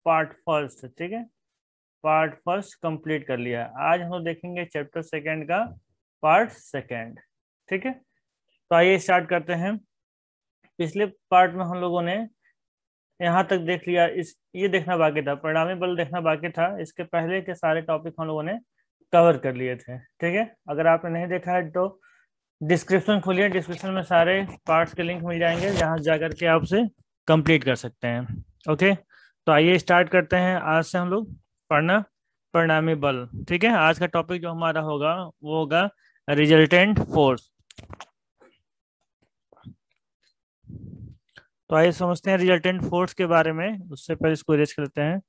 Part first. ठीक है, part first complete कर लिया। आज हम लोग देखेंगे चैप्टर सेकंड का पार्ट सेकंड। ठीक है, तो आइए स्टार्ट करते हैं। पिछले पार्ट में हम लोगों ने यहाँ तक देख लिया। इस ये देखना बाकी था, परिणामी बल देखना बाकी था। इसके पहले के सारे टॉपिक हम लोगों ने कवर कर लिए थे। ठीक है, अगर आपने नहीं देखा है तो डिस्क्रिप्शन खोलिए, डिस्क्रिप्शन में सारे पार्ट्स के लिंक मिल जाएंगे, जहाँ जा करके आप उसे कंप्लीट कर सकते हैं। ओके, तो आइए स्टार्ट करते हैं। आज से हम लोग पढ़ना परिणामी बल। ठीक है, आज का टॉपिक जो हमारा होगा वो होगा रिजल्टेंट फोर्स। तो आइए समझते हैं रिजल्टेंट फोर्स के बारे में। उससे पहले इसको इरेज करते हैं।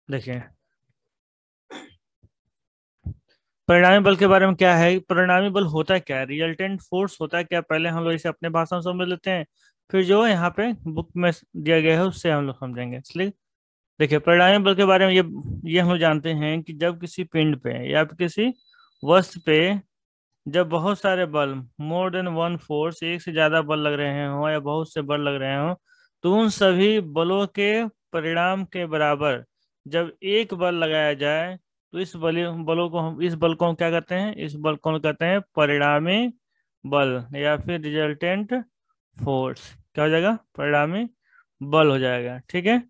देखिए, परिणामी बल के बारे में क्या है, परिणामी बल होता क्या है, रिजल्टेंट फोर्स होता है क्या, पहले हम लोग इसे अपने भाषा में समझ लेते हैं, फिर जो यहाँ पे बुक में दिया गया है उससे हम लोग समझेंगे। इसलिए देखिए, परिणामी बल के बारे में ये हम लोग जानते हैं कि जब किसी पिंड पे या फिर किसी वस्तु पे जब बहुत सारे बल, मोर देन वन फोर्स, एक से ज्यादा बल लग रहे हों या बहुत से बल लग रहे हों, तो उन सभी बलों के परिणाम के बराबर जब एक बल लगाया जाए तो इस बल को हम क्या कहते हैं, इस बल को हम कहते हैं परिणामी बल या फिर रिजल्टेंट फोर्स। क्या हो जाएगा, परिणामी बल हो जाएगा। ठीक है,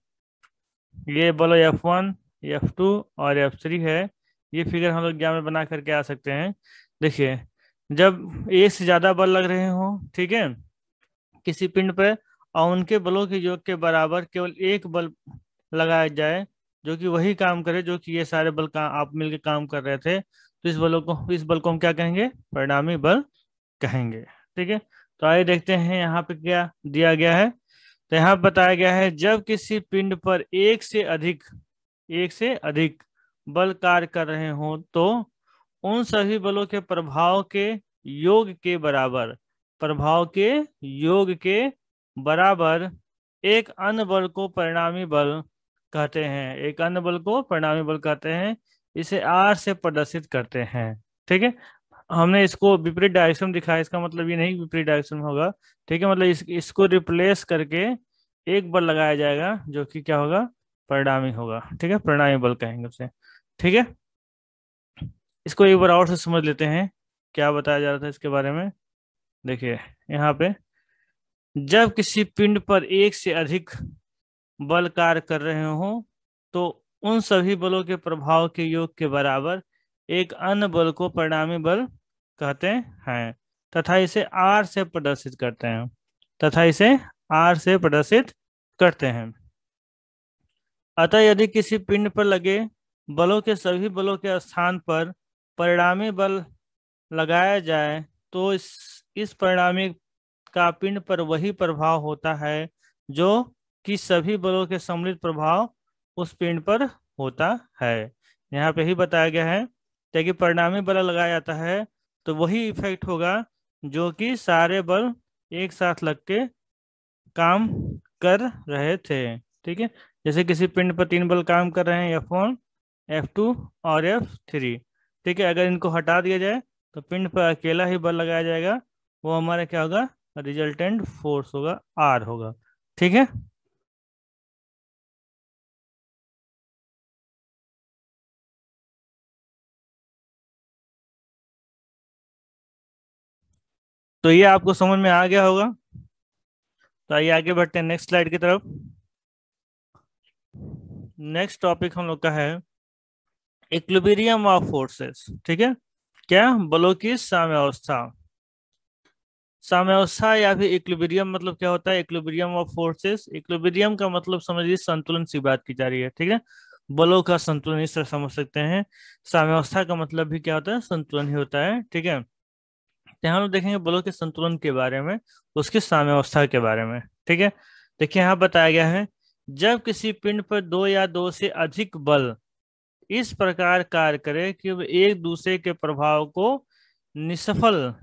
ये बोलो F1, F2 और F3 है। ये फिगर हम लोग एग्जाम में बना करके आ सकते हैं। देखिए, जब एक से ज्यादा बल लग रहे हो, ठीक है, किसी पिंड पर, और उनके बलों के योग के बराबर केवल एक बल लगाया जाए जो कि वही काम करे जो कि ये सारे बल का आप मिलकर काम कर रहे थे, तो इस बल को हम क्या कहेंगे, परिणामी बल कहेंगे। ठीक है, तो आइए देखते हैं यहाँ पे क्या दिया गया है। तो यहाँ बताया गया है, जब किसी पिंड पर एक से अधिक बल कार्य कर रहे हों तो उन सभी बलों के प्रभाव के योग के बराबर एक अन्य बल को परिणामी बल कहते हैं। एक अन्य बल को परिणामी बल कहते हैं। इसे आर से प्रदर्शित करते हैं। ठीक है, हमने इसको विपरीत डायरेक्शन में दिखाया, इसका मतलब ये नहीं विपरीत डायरेक्शन में होगा। ठीक है, मतलब इसको रिप्लेस करके एक बल लगाया जाएगा जो कि क्या होगा, परिणामी होगा। ठीक है, परिणामी बल कहेंगे उसे। ठीक है, इसको एक बार और से समझ लेते हैं क्या बताया जा रहा था इसके बारे में। देखिए, यहाँ पे जब किसी पिंड पर एक से अधिक बल कार्य कर रहे हों तो उन सभी बलों के प्रभाव के योग के बराबर एक अन्य बल को परिणामी बल कहते हैं तथा इसे आर से प्रदर्शित करते हैं तथा इसे आर से प्रदर्शित करते हैं। अतः यदि किसी पिंड पर लगे बलों के सभी बलों के स्थान पर परिणामी बल लगाया जाए तो इस परिणामी का पिंड पर वही प्रभाव होता है जो कि सभी बलों के सम्मिलित प्रभाव उस पिंड पर होता है। यहाँ पे ही बताया गया है कि परिणामी बल लगाया जाता है तो वही इफेक्ट होगा जो कि सारे बल एक साथ लग के काम कर रहे थे। ठीक है, जैसे किसी पिंड पर तीन बल काम कर रहे हैं, F1, F2 और F3। ठीक है, अगर इनको हटा दिया जाए तो पिंड पर अकेला ही बल लगाया जाएगा, वो हमारा क्या होगा, रिजल्टेंट फोर्स होगा, R होगा। ठीक है, तो ये आपको समझ में आ गया होगा। तो आइए आगे बढ़ते हैं नेक्स्ट स्लाइड की तरफ। नेक्स्ट टॉपिक हम लोग का है इक्विलिब्रियम ऑफ फोर्सेस। ठीक है, क्या, बलों की साम्यावस्था। साम्यावस्था या फिर इक्विलिब्रियम मतलब क्या होता है, इक्विलिब्रियम ऑफ फोर्सेस। इक्विलिब्रियम का मतलब समझिए संतुलन सी बात की जा रही है। ठीक है, बलों का संतुलन इस तरह समझ सकते हैं। साम्यावस्था का मतलब भी क्या होता है, संतुलन ही होता है। ठीक है, तो यहाँ हम लोग देखेंगे बलों के संतुलन के बारे में, उसकी साम्यावस्था के बारे में। ठीक है, देखिए यहाँ बताया गया है, जब किसी पिंड पर दो या दो से अधिक बल इस प्रकार कार्य करे कि वे एक दूसरे के प्रभाव को निष्फल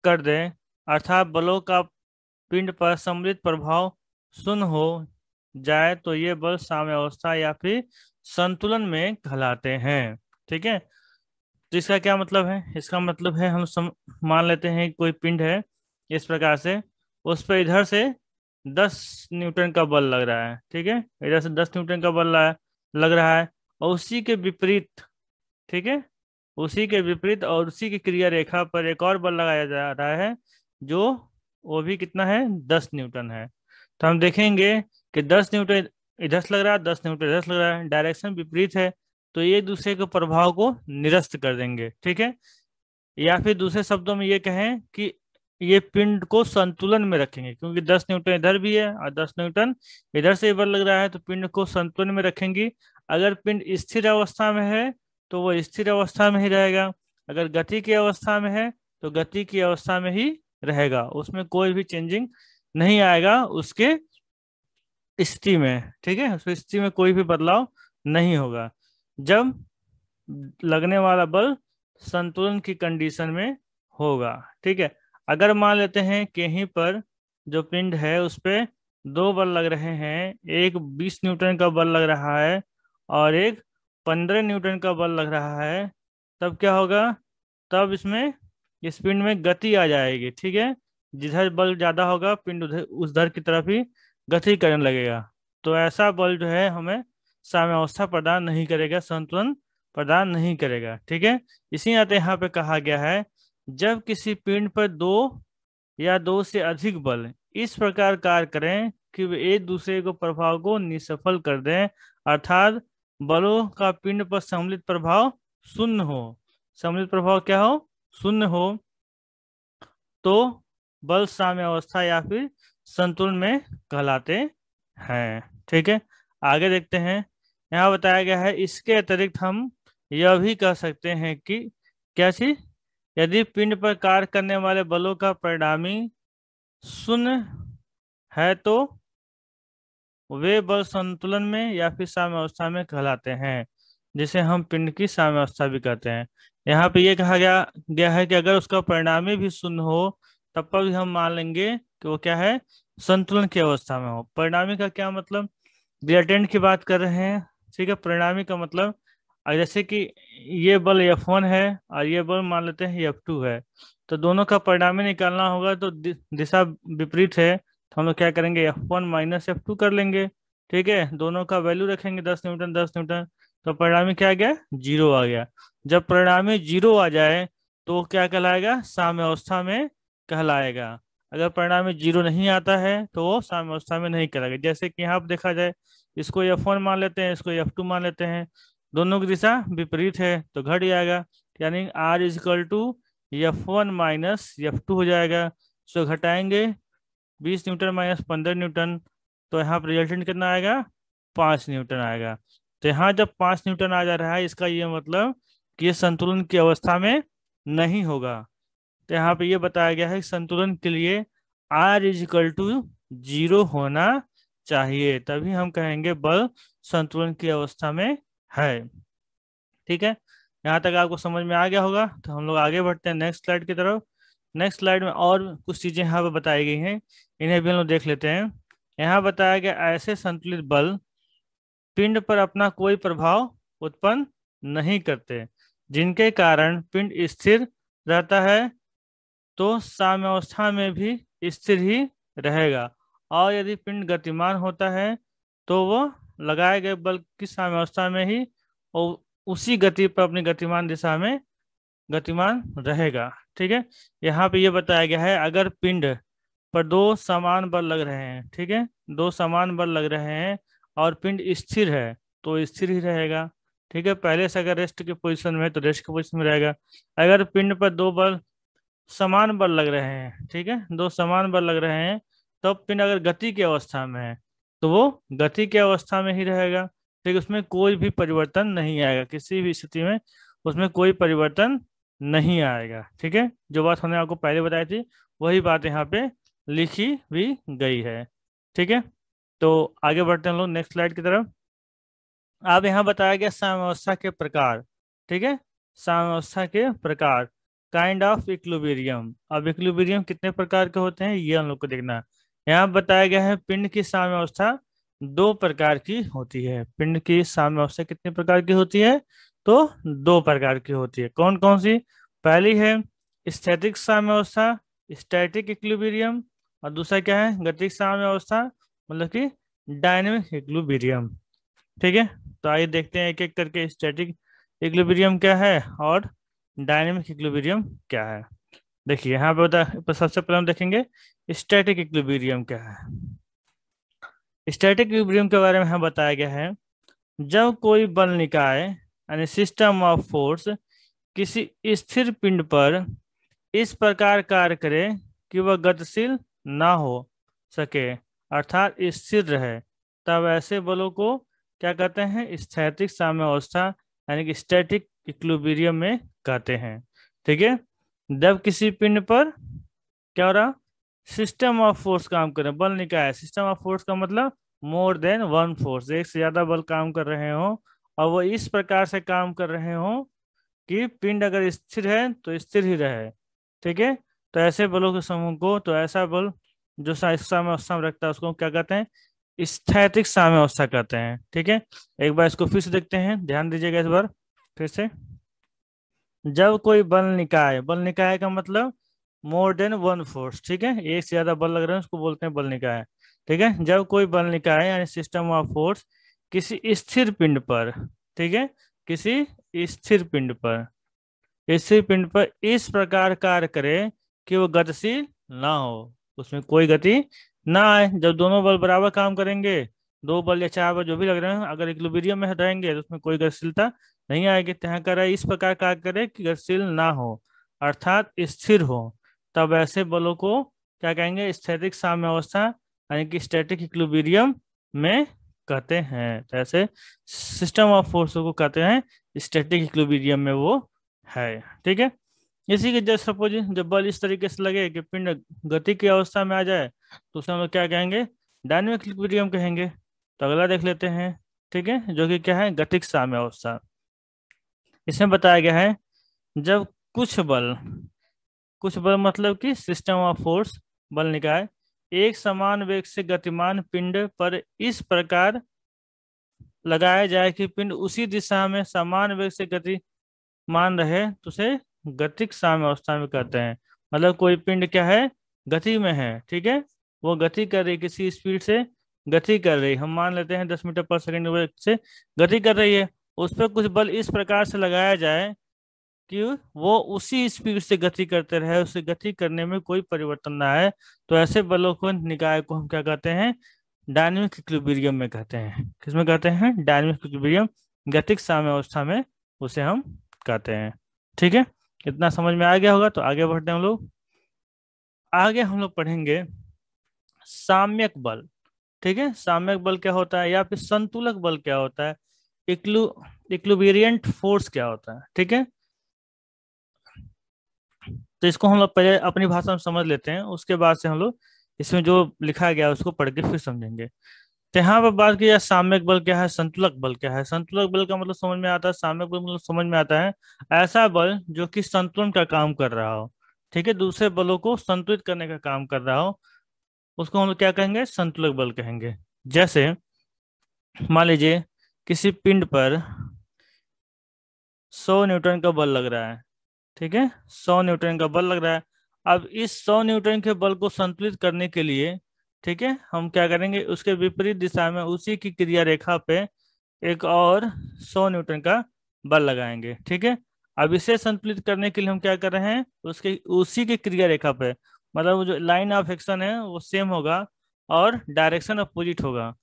कर दे, अर्थात बलों का पिंड पर सम्मिलित प्रभाव शून्य हो जाए, तो ये बल साम्यावस्था या फिर संतुलन में कहलाते हैं। ठीक है, तो इसका क्या मतलब है, इसका मतलब है मान लेते हैं कि कोई पिंड है इस प्रकार से, उस पर इधर से 10 न्यूटन का बल लग रहा है, ठीक है, इधर से 10 न्यूटन का बल लग रहा है, और उसी के विपरीत, ठीक है, उसी के विपरीत और उसी की क्रिया रेखा पर एक और बल लगाया जा रहा है, जो वो भी कितना है, 10 न्यूटन है। तो हम देखेंगे कि 10 न्यूटन इधर से लग रहा है, 10 न्यूटन इधर से लग रहा है, डायरेक्शन विपरीत है, तो ये दूसरे के प्रभाव को निरस्त कर देंगे, ठीक है। या फिर दूसरे शब्दों में ये कहें कि ये पिंड को संतुलन में रखेंगे, क्योंकि 10 न्यूटन इधर भी है और 10 न्यूटन इधर से बल लग रहा है, तो पिंड को संतुलन में रखेंगी। अगर पिंड स्थिर अवस्था में है तो वो स्थिर अवस्था में ही रहेगा, अगर गति की अवस्था में है तो गति की अवस्था में ही रहेगा, उसमें कोई भी चेंजिंग नहीं आएगा उसके स्थिति में, ठीक है, उसकी स्थिति में कोई भी बदलाव नहीं होगा जब लगने वाला बल संतुलन की कंडीशन में होगा, ठीक है। अगर मान लेते हैं कि यहीं पर जो पिंड है उस पे दो बल लग रहे हैं, एक 20 न्यूटन का बल लग रहा है और एक 15 न्यूटन का बल लग रहा है, तब क्या होगा, तब इसमें इस पिंड में गति आ जाएगी, ठीक है। जिधर बल ज्यादा होगा पिंड उधर उस दर की तरफ ही गति करने लगेगा। तो ऐसा बल जो है हमें साम्यावस्था प्रदान नहीं करेगा, संतुलन प्रदान नहीं करेगा, ठीक है। इसी नाते यहाँ पे कहा गया है, जब किसी पिंड पर दो या दो से अधिक बल इस प्रकार कार्य करें कि वे एक दूसरे को प्रभाव को निष्फल कर दें, अर्थात बलों का पिंड पर सम्मिलित प्रभाव शून्य हो, सम्मिलित प्रभाव क्या हो, शून्य हो, तो बल साम्यावस्था या फिर संतुलन में कहलाते हैं, ठीक है। आगे देखते हैं, यहाँ बताया गया है इसके अतिरिक्त हम यह भी कह सकते हैं कि क्या चीज, यदि पिंड पर कार्य करने वाले बलों का परिणामी शून्य है तो वे बल संतुलन में या फिर साम्यावस्था में कहलाते हैं, जिसे हम पिंड की साम्यावस्था भी कहते हैं। यहाँ पे ये कहा गया है कि अगर उसका परिणामी भी शून्य हो तब पर भी हम मान लेंगे कि वो क्या है, संतुलन की अवस्था में हो। परिणामी का क्या मतलब, रिएक्टेंट की बात कर रहे हैं, ठीक है। परिणामी का मतलब जैसे कि ये बल F1 है और ये बल मान लेते हैं F2 है, तो दोनों का परिणामी निकालना होगा, तो दिशा विपरीत है, तो हम लोग क्या करेंगे, F1 माइनस F2 कर लेंगे, ठीक है। दोनों का वैल्यू रखेंगे 10 न्यूटन 10 न्यूटन, तो परिणामी क्या आ गया, 0 आ गया। जब परिणामी 0 आ जाए तो वो क्या कहलाएगा, साम्यावस्था में कहलाएगा। अगर परिणामी 0 नहीं आता है तो वो साम्यावस्था में नहीं कहलाएगा। जैसे कि यहाँ पर देखा जाए, इसको F1 मान लेते हैं, इसको F2 मान लेते हैं, दोनों की दिशा विपरीत है तो घट जाएगा, यानी R is equal to F1 minus F2 हो जाएगा। सो घटाएंगे 20 न्यूटन माइनस 15 न्यूटन, तो यहाँ पर रिजल्टेंट कितना आएगा, 5 न्यूटन आएगा। तो यहाँ जब 5 न्यूटन आ जा रहा है, इसका ये मतलब कि ये संतुलन की अवस्था में नहीं होगा। तो यहाँ पे ये बताया गया है कि संतुलन के लिए R इजकल टू 0 होना चाहिए, तभी हम कहेंगे बल संतुलन की अवस्था में है, ठीक है। यहाँ तक आपको समझ में आ गया होगा, तो हम लोग आगे बढ़ते हैं नेक्स्ट स्लाइड की तरफ। नेक्स्ट स्लाइड में और कुछ चीजें यहाँ पे बताई गई हैं, इन्हें भी हम लोग देख लेते हैं। यहाँ बताया गया ऐसे संतुलित बल पिंड पर अपना कोई प्रभाव उत्पन्न नहीं करते, जिनके कारण पिंड स्थिर रहता है, तो साम्यावस्था में भी स्थिर ही रहेगा, और यदि पिंड गतिमान होता है तो वो लगाए गए बल की साम्यावस्था में ही और उसी गति पर अपनी गतिमान दिशा में गतिमान रहेगा, ठीक है। यहाँ पे ये बताया गया है, अगर पिंड पर दो समान बल लग रहे हैं, ठीक है, दो समान बल लग रहे हैं और पिंड स्थिर है तो स्थिर ही रहेगा, ठीक है। पहले से अगर रेस्ट की पोजीशन में है तो रेस्ट की पोजीशन में रहेगा। अगर पिंड पर दो बल समान बल लग रहे हैं, ठीक है, दो समान बल लग रहे हैं, तब पिंड अगर गति की अवस्था में है तो वो गति की अवस्था में ही रहेगा, ठीक, उसमें कोई भी परिवर्तन नहीं आएगा, किसी भी स्थिति में उसमें कोई परिवर्तन नहीं आएगा, ठीक है। जो बात हमने आपको पहले बताई थी वही बात यहाँ पे लिखी भी गई है, ठीक है। तो आगे बढ़ते हैं हम लोग नेक्स्ट स्लाइड की तरफ। अब यहाँ बताया गया साम्यावस्था के प्रकार, ठीक है, साम्यावस्था के प्रकार, काइंड ऑफ इक्विलिब्रियम। अब इक्विलिब्रियम कितने प्रकार के होते हैं ये हम लोग को देखना है। यहाँ बताया गया है पिंड की साम्यावस्था 2 प्रकार की होती है। पिंड की साम्यावस्था कितने प्रकार की होती है, तो 2 प्रकार की होती है। कौन कौन सी, पहली है स्थैतिक साम्यावस्था, स्टैटिक इक्विलिब्रियम, और दूसरा क्या है, गतिक साम्य अवस्था, मतलब कि डायनेमिक इक्विलिब्रियम। ठीक है, तो आइए देखते हैं एक एक करके, स्टैटिक इक्विलिब्रियम क्या है और डायनेमिक इक्विलिब्रियम क्या है। देखिए यहाँ पे बता, तो सबसे पहले हम देखेंगे स्टैटिक इक्विलिब्रियम क्या है। स्टैटिक इक्विलिब्रियम के बारे में यहाँ बताया गया है, जब कोई बल निकाय यानी सिस्टम ऑफ फोर्स किसी स्थिर पिंड पर इस प्रकार कार्य करे कि वह गतिशील ना हो सके, अर्थात स्थिर रहे, तब ऐसे बलों को क्या कहते हैं, स्थैतिक साम्यावस्था यानी कि स्टैटिक इक्विलिब्रियम में कहते हैं। ठीक है, जब किसी पिंड पर क्या हो रहा, सिस्टम ऑफ फोर्स काम कर रहे हैं, बल निकाय, सिस्टम ऑफ फोर्स का मतलब मोर देन वन फोर्स, एक से ज्यादा बल काम कर रहे हो और वो इस प्रकार से काम कर रहे हो कि पिंड अगर स्थिर है तो स्थिर ही रहे। ठीक है, तो ऐसे बलों के समूह को, तो ऐसा बल जो साम्यावस्था में रखता है उसको क्या कहते हैं, स्थैतिक साम्यावस्था कहते हैं। ठीक है, एक बार इसको फिर से देखते हैं, ध्यान दीजिएगा इस बार फिर से। जब कोई बल निकाय, बल निकाय का मतलब मोर देन वन फोर्स, ठीक है, एक से ज्यादा बल लग रहे हैं उसको बोलते हैं बल निकाय। ठीक है, जब कोई बल निकाय यानी सिस्टम ऑफ फोर्स किसी स्थिर पिंड पर, ठीक है, किसी स्थिर पिंड पर, स्थिर पिंड पर इस प्रकार कार्य करे कि वो गतिशील ना हो, उसमें कोई गति ना आए। जब दोनों बल बराबर काम करेंगे, दो बल या चार बल जो भी लग रहे हैं, अगर इक्विलिब्रियम में रहेंगे तो उसमें कोई गतिशीलता नहीं आएगी। तो यहाँ कर रहा है इस प्रकार कार्य करे कि गतिशील ना हो अर्थात स्थिर हो, तब ऐसे बलों को क्या कहेंगे, स्थैतिक साम्यावस्था यानी कि स्टैटिक इक्विलिब्रियम में कहते हैं। तो ऐसे सिस्टम ऑफ फोर्स को कहते हैं स्टैटिक इक्विलिब्रियम में वो है। ठीक है, इसी के जस्ट सपोज जब बल इस तरीके से लगे कि पिंड गति की अवस्था में आ जाए तो उसे हम लोग क्या कहेंगे, डायनेमिक इक्विलिब्रियम कहेंगे। तो अगला देख लेते हैं, ठीक है, जो कि क्या है, गतिक साम्य अवस्था। इसमें बताया गया है, जब कुछ बल मतलब कि सिस्टम ऑफ फोर्स, बल निकाय एक समान वेग से गतिमान पिंड पर इस प्रकार लगाया जाए कि पिंड उसी दिशा में समान वेग से गतिमान रहे, तो उसे गतिक साम्य अवस्था में कहते हैं। मतलब कोई पिंड क्या है, गति में है, ठीक है, वो गति कर रही, किसी स्पीड से गति कर रही, हम मान लेते हैं 10 मीटर पर सेकंड से गति कर रही है, उस पर कुछ बल इस प्रकार से लगाया जाए कि वो उसी स्पीड से गति करते रहे, उसे गति करने में कोई परिवर्तन ना आए, तो ऐसे बलों को, निकाय को हम क्या कहते हैं, डायनेमिक इक्विलिब्रियम में कहते हैं। किसमें कहते हैं, डायनेमिक इक्विलिब्रियम, गतिक साम्य अवस्था में उसे हम कहते हैं। ठीक है, इतना समझ में आ गया होगा, तो आगे बढ़ते हैं हम लोग। आगे हम लोग पढ़ेंगे साम्यक बल। ठीक है, साम्यक बल क्या होता है या फिर संतुलक बल क्या होता है, इक्लू इक्लुबिरियंट फोर्स क्या होता है। ठीक है, तो इसको हम लोग पहले अपनी भाषा में समझ लेते हैं, उसके बाद से हम लोग इसमें जो लिखा गया है उसको पढ़ के फिर समझेंगे। तो यहाँ पर बात की जाए साम्यक बल क्या है, संतुलक बल क्या है। संतुलक बल का मतलब समझ में आता है, साम्यक बल मतलब समझ में आता है ऐसा बल जो कि संतुलन का काम कर रहा हो, ठीक है, दूसरे बलों को संतुलित करने का काम कर रहा हो, उसको हम लोग क्या कहेंगे, संतुलक बल कहेंगे। जैसे मान लीजिए किसी पिंड पर 100 न्यूटन का बल लग रहा है, ठीक है, 100 न्यूटन का बल लग रहा है। अब इस 100 न्यूटन के बल को संतुलित करने के लिए, ठीक है, हम क्या करेंगे, उसके विपरीत दिशा में उसी की क्रिया रेखा पे एक और 100 न्यूटन का बल लगाएंगे। ठीक है, अब इसे संतुलित करने के लिए हम क्या कर रहे हैं, उसके उसी की क्रिया रेखा पे, मतलब वो जो लाइन ऑफ एक्शन है वो सेम होगा और डायरेक्शन अपोजिट होगा,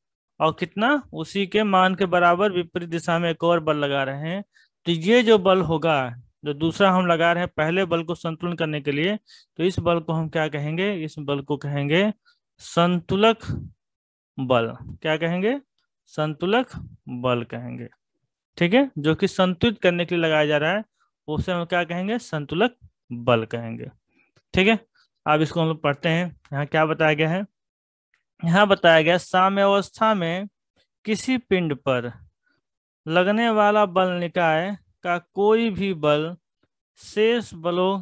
और कितना, उसी के मान के बराबर विपरीत दिशा में एक और बल लगा रहे हैं। तो ये जो बल होगा, जो दूसरा हम लगा रहे हैं पहले बल को संतुलन करने के लिए, तो इस बल को हम क्या कहेंगे, इस बल को कहेंगे संतुलक बल। क्या कहेंगे, संतुलक बल कहेंगे। ठीक है, जो कि संतुलित करने के लिए लगाया जा रहा है उसे हम क्या कहेंगे, संतुलक बल कहेंगे। ठीक है, अब इसको हम लोग पढ़ते हैं, यहाँ क्या बताया गया है। यहाँ बताया गया, साम्यावस्था में किसी पिंड पर लगने वाला बल निकाय का कोई भी बल शेष बलों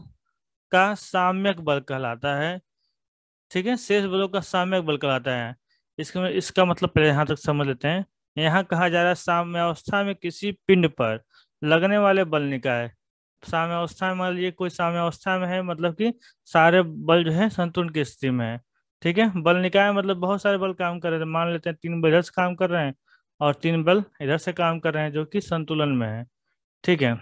का साम्यक बल कहलाता है। ठीक है, शेष बलों का साम्यक बल कहलाता है। इसका मतलब पहले यहाँ तक समझ लेते हैं। यहाँ कहा जा रहा है साम्यावस्था में किसी पिंड पर लगने वाले बल निकाय, साम्यावस्था में मान लीजिए कोई साम्यावस्था में है, मतलब कि सारे बल जो है संतुलन की स्थिति में है। ठीक है, बल निकाय मतलब बहुत सारे बल काम कर रहे हैं। मान लेते हैं 3 बल इधर से काम कर रहे हैं और 3 बल इधर से काम कर रहे हैं जो कि संतुलन में है। ठीक है,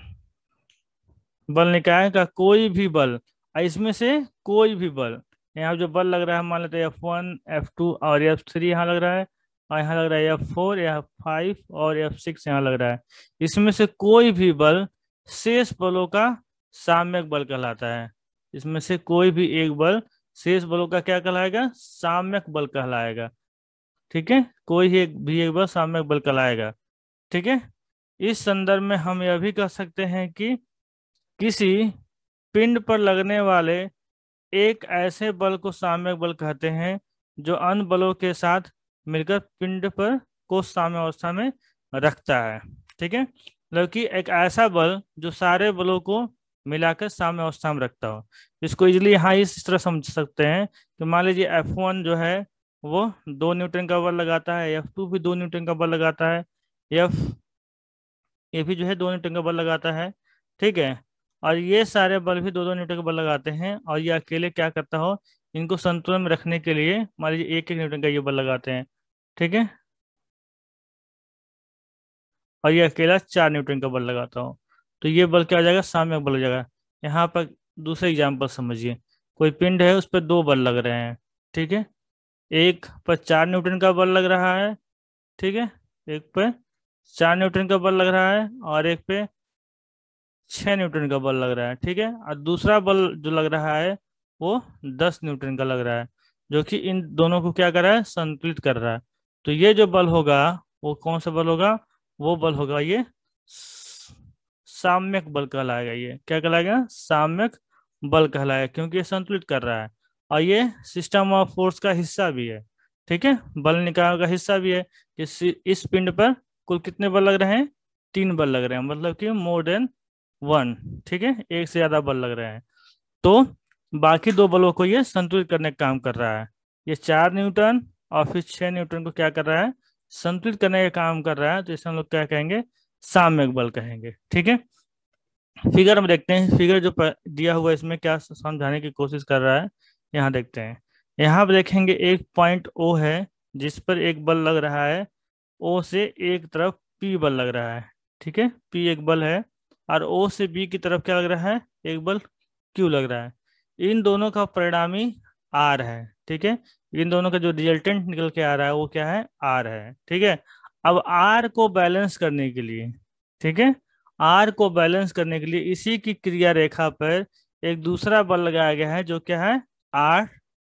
बल निकाय का कोई भी बल, इसमें से कोई भी बल, यहाँ जो बल लग रहा है मान लेते हैं F1 F2 और F3 यहाँ लग रहा है, और यहाँ लग रहा है F4 F5 और F6 यहाँ लग रहा है। इसमें से कोई भी बल शेष बलों का साम्यक बल कहलाता है। इसमें से कोई भी एक बल शेष बलों का क्या कहलाएगा? साम्यक बल कहलाएगा। ठीक है, कोई एक बल साम्यक बल कहलाएगा। ठीक है, इस संदर्भ में हम यह भी कह सकते हैं कि किसी पिंड पर लगने वाले एक ऐसे बल को साम्यक बल कहते हैं जो अन्य बलों के साथ मिलकर पिंड पर को साम्य अवस्था में रखता है। ठीक है, मतलब कि एक ऐसा बल जो सारे बलों को मिलाकर साम्य अवस्था में रखता हो। इसको इजिली यहाँ इस तरह समझ सकते हैं कि मान लीजिए F1 जो है वो 2 न्यूटन का बल लगाता है, F2 भी 2 न्यूटन का बल लगाता है, एफ ये भी जो है 2 न्यूटन का बल लगाता है। ठीक है, और ये सारे बल भी 2-2 न्यूटन का बल लगाते हैं, और ये अकेले क्या करता हो, इनको संतुलन में रखने के लिए मान लीजिए 1-1 न्यूटन का ये बल लगाते हैं। ठीक है, और ये अकेला 4 न्यूटन का बल लगाता हो, तो ये बल क्या हो जाएगा? साम्यक बल हो जाएगा। यहाँ पर दूसरे एग्जाम्पल समझिए, कोई पिंड है उस पर 2 बल लग रहे हैं। ठीक है, एक पर 4 न्यूटन का बल लग रहा है। ठीक है, एक पे 4 न्यूटन का बल लग रहा है और एक पे 6 न्यूटन का बल लग रहा है। ठीक है, और दूसरा बल जो लग रहा है वो 10 न्यूटन का लग रहा है, जो कि इन दोनों को क्या कर रहा है? संतुलित कर रहा है। तो ये जो बल होगा वो कौन सा बल होगा? वो बल होगा ये साम्यक बल कहलाएगा। ये क्या कहलाएगा? साम्यक बल कहलाएगा, क्योंकि ये संतुलित कर रहा है और ये सिस्टम ऑफ फोर्स का हिस्सा भी है। ठीक है, बल निकाय का हिस्सा भी है कि इस पिंड पर कुल कितने बल लग रहे हैं? 3 बल लग रहे हैं, मतलब कि मोर देन 1। ठीक है, एक से ज्यादा बल लग रहे हैं, तो बाकी 2 बलों को ये संतुलित करने का काम कर रहा है। ये 4 न्यूटन और फिर 6 न्यूटन को क्या कर रहा है? संतुलित करने का काम कर रहा है, तो इसे हम लोग क्या कहेंगे? साम्यक बल कहेंगे। ठीक है, फिगर में देखते हैं, फिगर जो दिया हुआ है इसमें क्या समझाने की कोशिश कर रहा है, यहाँ देखते हैं। यहाँ पर देखेंगे एक पॉइंट O है जिस पर एक बल लग रहा है, O से एक तरफ P बल लग रहा है। ठीक है, P एक बल है, और O से B की तरफ क्या लग रहा है? एक बल Q लग रहा है। इन दोनों का परिणामी R है। ठीक है, इन दोनों का जो रिजल्टेंट निकल के आ रहा है वो क्या है? R है। ठीक है, अब R को बैलेंस करने के लिए, ठीक है, R को बैलेंस करने के लिए इसी की क्रिया रेखा पर एक दूसरा बल लगाया गया है जो क्या है? R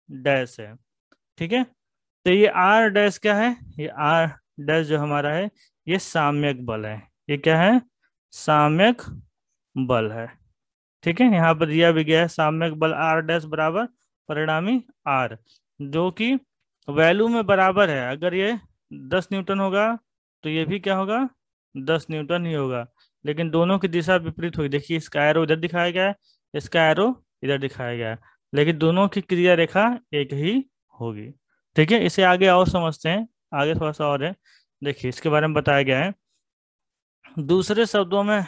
डैश है। ठीक है, तो ये R डैश क्या है? ये R डैश जो हमारा है ये साम्यक बल है। ये क्या है? साम्यक बल है। ठीक है, यहाँ पर दिया भी गया है साम्यक बल R डैश बराबर परिणामी R, जो कि वैल्यू में बराबर है। अगर ये 10 न्यूटन होगा तो ये भी क्या होगा? 10 न्यूटन ही होगा, लेकिन दोनों की दिशा विपरीत होगी। देखिए, इसका एरो इधर दिखाया गया है, इसका एरो इधर दिखाया गया है, लेकिन दोनों की क्रिया रेखा एक ही होगी। ठीक है, इसे आगे और समझते हैं, आगे थोड़ा सा और है। देखिए, इसके बारे में बताया गया है। दूसरे शब्दों में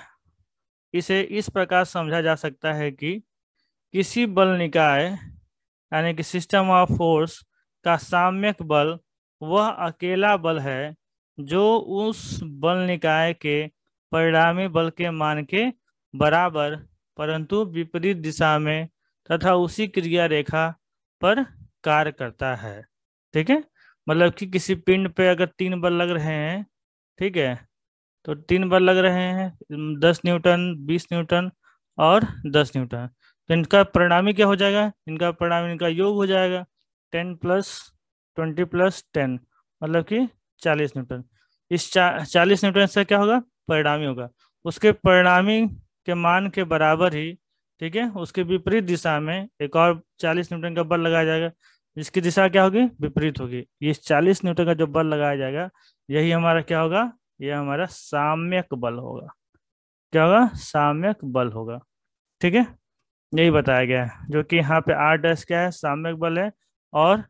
इसे इस प्रकार समझा जा सकता है कि किसी बल निकाय यानी कि सिस्टम ऑफ फोर्स का साम्यक बल वह अकेला बल है जो उस बल निकाय के परिणामी बल के मान के बराबर परंतु विपरीत दिशा में तथा उसी क्रिया रेखा पर कार्य करता है। ठीक है, मतलब कि किसी पिंड पे अगर 3 बल लग रहे हैं, ठीक है, तो 3 बल लग रहे हैं, 10 न्यूटन, 20 न्यूटन और 10 न्यूटन, तो इनका परिणामी क्या हो जाएगा? इनका परिणामी इनका योग हो जाएगा, 10 + 20 + 10, मतलब कि 40 न्यूटन। इस 40 न्यूटन से क्या होगा? परिणामी होगा। उसके परिणामी के मान के बराबर ही, ठीक है, उसके विपरीत दिशा में एक और 40 न्यूटन का बल लगाया जाएगा, जिसकी दिशा क्या होगी? विपरीत होगी। ये 40 न्यूटन का जो बल लगाया जाएगा यही हमारा क्या होगा? यह हमारा साम्यक बल होगा। क्या होगा? साम्यक बल होगा। ठीक है, यही बताया गया है, जो कि यहाँ पे R डैश क्या है? साम्यक बल है, और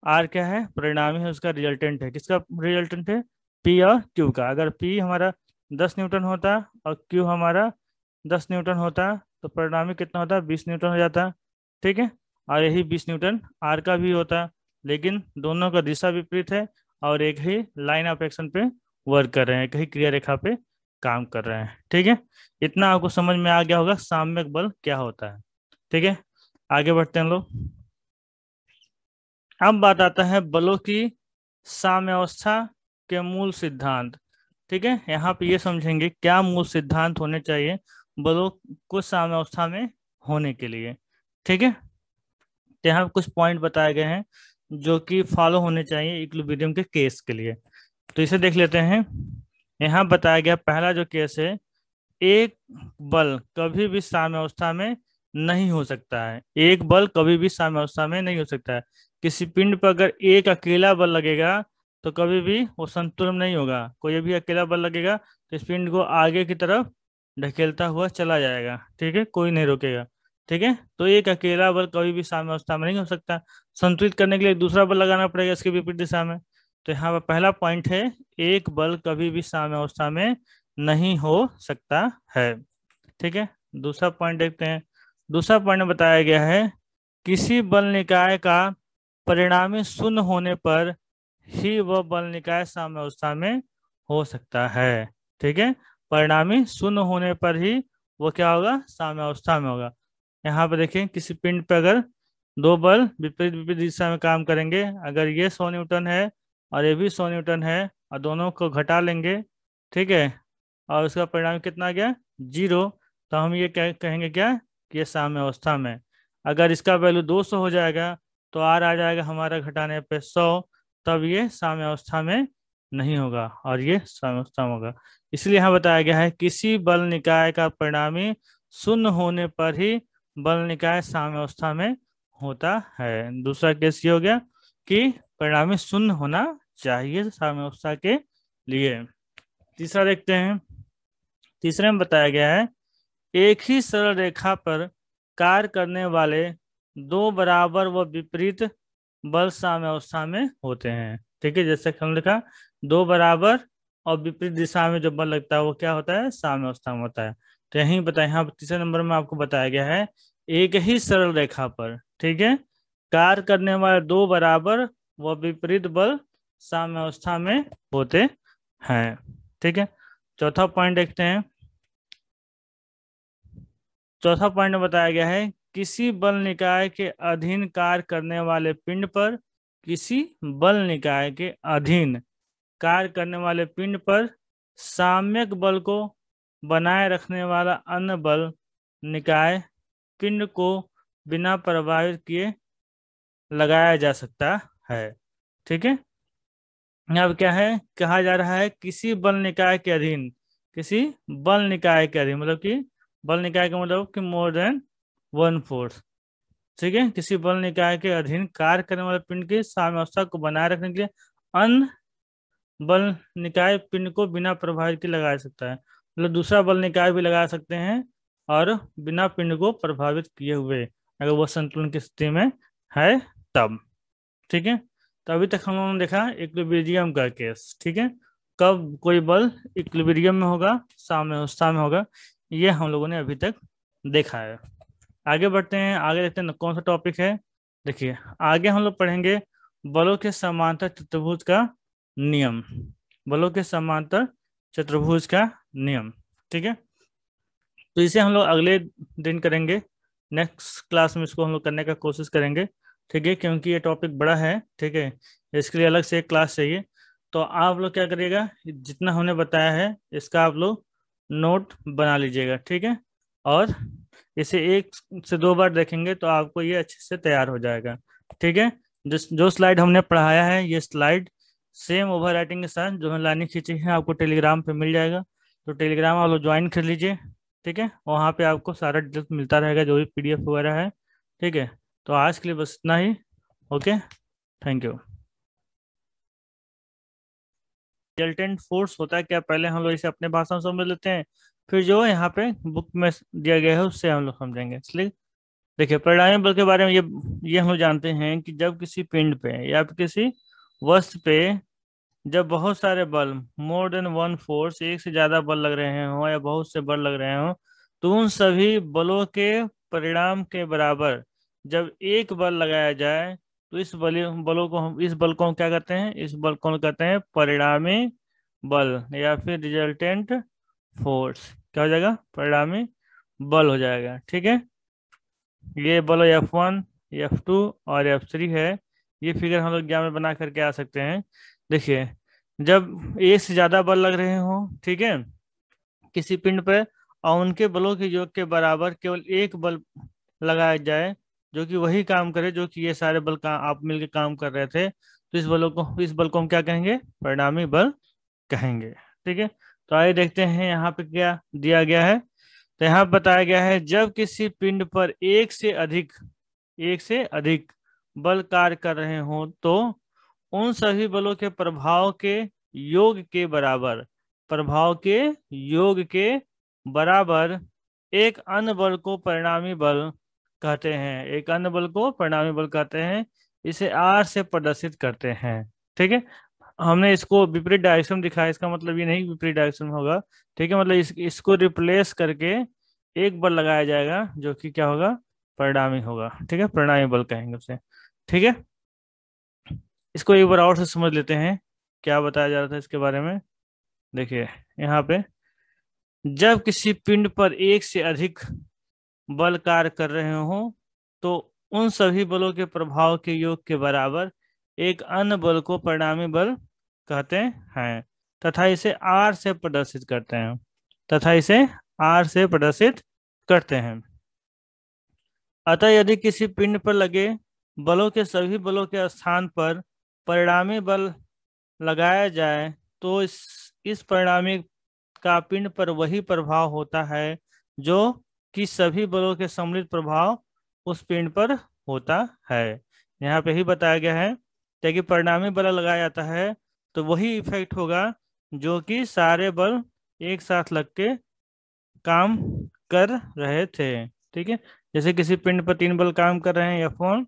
R क्या है? परिणामी है, उसका रिजल्टेंट है। किसका रिजल्टेंट है? P और Q का। अगर P हमारा 10 न्यूटन होता और Q हमारा 10 न्यूटन होता तो परिणामी कितना होता? 20 न्यूटन हो जाता। ठीक है, और यही 20 न्यूटन R का भी होता। लेकिन दोनों का दिशा विपरीत है और एक ही लाइन ऑफ एक्शन पे वर्क कर रहे हैं, एक ही क्रिया रेखा पे काम कर रहे हैं। ठीक है, इतना आपको समझ में आ गया होगा साम्यक बल क्या होता है। ठीक है, आगे बढ़ते हैं लोग। अब बात आता है बलों की साम्यावस्था के मूल सिद्धांत। ठीक है, यहाँ पे ये समझेंगे क्या मूल सिद्धांत होने चाहिए बलों को साम्यावस्था में होने के लिए। ठीक है, तो यहाँ पे कुछ पॉइंट बताए गए हैं जो कि फॉलो होने चाहिए इक्विलिब्रियम के केस के लिए। तो इसे देख लेते हैं। यहाँ बताया गया पहला जो केस है, एक बल कभी भी साम्यावस्था में नहीं हो सकता है। एक बल कभी भी साम्यावस्था में नहीं हो सकता है। किसी पिंड पर अगर एक अकेला बल लगेगा तो कभी भी वो संतुलन नहीं होगा। कोई भी अकेला बल लगेगा तो इस पिंड को आगे की तरफ ढकेलता हुआ चला जाएगा। ठीक है, कोई नहीं रोकेगा। ठीक है, तो एक अकेला बल कभी भी साम्यावस्था में नहीं हो सकता। संतुलित करने के लिए दूसरा बल लगाना पड़ेगा इसके विपरीत दिशा में। तो यहाँ पर पहला पॉइंट है, एक बल कभी भी साम्यावस्था में नहीं हो सकता है। ठीक है, दूसरा पॉइंट देखते हैं। दूसरा पॉइंट में बताया गया है, किसी बल निकाय का परिणामी शून्य होने पर ही वह बल निकाय साम्यावस्था में हो सकता है। ठीक है, परिणामी शून्य होने पर ही वो क्या होगा, साम्यावस्था में होगा। यहाँ पे देखिए, किसी पिंड पे अगर दो बल विपरीत विपरीत दिशा में काम करेंगे, अगर ये 100 न्यूटन है और ये भी 100 न्यूटन है और दोनों को घटा लेंगे, ठीक है, और उसका परिणाम कितना आ गया, 0, तो हम ये क्या कहेंगे, क्या कि ये साम्य अवस्था में। अगर इसका वैल्यू 200 हो जाएगा तो आर आ जाएगा हमारा घटाने पे 100, तब ये साम्य अवस्था में नहीं होगा और ये साम्य अवस्था में होगा। इसलिए यहाँ बताया गया है, किसी बल निकाय का परिणामी शून्य होने पर ही बल निकाय साम्य अवस्था में होता है। दूसरा केस ये हो गया कि परिणामी शून्य होना चाहिए साम्य अवस्था के लिए। तीसरा देखते हैं। तीसरे में बताया गया है, एक ही सरल रेखा पर कार्य करने वाले दो बराबर व विपरीत बल साम्यावस्था में होते हैं। ठीक है, जैसे कि हम लिखा, दो बराबर और विपरीत दिशा में जो बल लगता है वो क्या होता है, साम्यावस्था में होता है। तो यही बताया, यहाँ तीसरे नंबर में आपको बताया गया है, एक ही सरल रेखा पर, ठीक है, कार्य करने वाले दो बराबर व विपरीत बल साम्यावस्था में होते हैं। ठीक है, चौथा पॉइंट देखते हैं। चौथा पॉइंट में बताया गया है, किसी बल निकाय के अधीन कार्य करने वाले पिंड पर, किसी बल निकाय के अधीन कार्य करने वाले पिंड पर साम्यक बल को बनाए रखने वाला अन्य बल निकाय पिंड को बिना प्रभावित किए लगाया जा सकता है। ठीक है, अब क्या है, कहा जा रहा है किसी बल निकाय के अधीन, किसी बल निकाय के अधीन मतलब कि बल निकाय का मतलब कि मोर देन वन फोर्स। ठीक है, किसी बल निकाय के अधीन कार्य करने वाले पिंड की साम्यावस्था को बनाए रखने के लिए अन्य बल निकाय पिंड को बिना प्रभावित के लगाया सकता है। मतलब दूसरा बल निकाय भी लगा सकते हैं और बिना पिंड को प्रभावित किए हुए, अगर वो संतुलन की स्थिति में है तब। ठीक है, तो अभी तक हम लोगों ने देखा इक्विलिब्रियम का केस। ठीक है, कब कोई बल इक्विलिब्रियम में होगा, साम्यावस्था में होगा, ये हम लोगों ने अभी तक देखा है। आगे बढ़ते हैं, आगे देखते हैं कौन सा टॉपिक है। देखिए, आगे हम लोग पढ़ेंगे बलों के समांतर चतुर्भुज का नियम। बलों के समांतर चतुर्भुज का नियम। ठीक है, तो इसे हम लोग अगले दिन करेंगे, नेक्स्ट क्लास में इसको हम लोग करने का कोशिश करेंगे। ठीक है, क्योंकि ये टॉपिक बड़ा है। ठीक है, इसके लिए अलग से एक क्लास चाहिए। तो आप लोग क्या करिएगा, जितना हमने बताया है इसका आप लोग नोट बना लीजिएगा। ठीक है, और इसे 1 से 2 बार देखेंगे तो आपको ये अच्छे से तैयार हो जाएगा। ठीक है, जो जो स्लाइड हमने पढ़ाया है ये स्लाइड सेम ओवर राइटिंग के साथ जो हमने लाइनिंग खींची है आपको टेलीग्राम पे मिल जाएगा। तो टेलीग्राम आप लोग ज्वाइन कर लीजिए। ठीक है, वहाँ पे आपको सारा डिटेल्स मिलता रहेगा, जो भी पीडीएफ वगैरह है। ठीक है, तो आज के लिए बस इतना ही। Okay, thank you. Resultant force होता है क्या, पहले हम लोग इसे अपने भाषा में समझ लेते हैं, फिर जो यहाँ पे बुक में दिया गया है उससे हम लोग समझेंगे। इसलिए देखिए, परिणामी बल के बारे में ये हम लोग जानते हैं कि जब किसी पिंड पे या फिर किसी वस्तु पे जब बहुत सारे बल, मोर देन वन फोर्स, एक से ज्यादा बल लग रहे हों या बहुत से बल लग रहे हों, तो उन सभी बलों के परिणाम के बराबर जब एक बल लगाया जाए तो इस बल को हम क्या कहते हैं, इस बल को हम कहते हैं परिणामी बल या फिर रिजल्टेंट फोर्स। क्या हो जाएगा, परिणामी बल हो जाएगा। ठीक है, ये बल F1, F2 और F3 है। ये फिगर हम लोग एग्जाम में बना करके आ सकते हैं। देखिए, जब एक से ज्यादा बल लग रहे हो, ठीक है, किसी पिंड पर, और उनके बलों के योग के बराबर केवल एक बल लगाया जाए जो कि वही काम करे जो कि ये सारे बल का आप मिलकर काम कर रहे थे, तो इस बल को हम क्या कहेंगे, परिणामी बल कहेंगे। ठीक है, तो आइए देखते हैं यहाँ पे क्या दिया गया है। तो यहाँ बताया गया है, जब किसी पिंड पर एक से अधिक बल कार्य कर रहे हो तो उन सभी बलों के प्रभाव के योग के बराबर एक अन्य बल को परिणामी बल कहते हैं। एक अन्य बल को परिणामी बल कहते हैं, इसे आर से प्रदर्शित करते हैं। ठीक है, हमने इसको विपरीत डायरेक्शन में दिखाया, इसका मतलब ये नहीं कि विपरीत डायरेक्शन में होगा। ठीक है, मतलब इसको रिप्लेस करके एक बल लगाया जाएगा जो कि क्या होगा, परिणामी होगा। ठीक है, परिणामी बल कहेंगे उसे। ठीक है, इसको एक बार और से समझ लेते हैं क्या बताया जा रहा था इसके बारे में। देखिए यहाँ पे, जब किसी पिंड पर एक से अधिक बल कार्य कर रहे हो तो उन सभी बलों के प्रभाव के योग के बराबर एक अन्य बल को परिणामी बल कहते हैं तथा इसे आर से प्रदर्शित करते हैं तथा इसे आर से प्रदर्शित करते हैं। अतः यदि किसी पिंड पर लगे बलों के सभी बलों के स्थान पर परिणामी बल लगाया जाए तो इस परिणामी का पिंड पर वही प्रभाव होता है जो कि सभी बलों के सम्मिलित प्रभाव उस पिंड पर होता है। यहाँ पे ही बताया गया है कि परिणामी बल लगाया जाता है तो वही इफेक्ट होगा जो कि सारे बल एक साथ लग के काम कर रहे थे। ठीक है, जैसे किसी पिंड पर तीन बल काम कर रहे हैं, F1,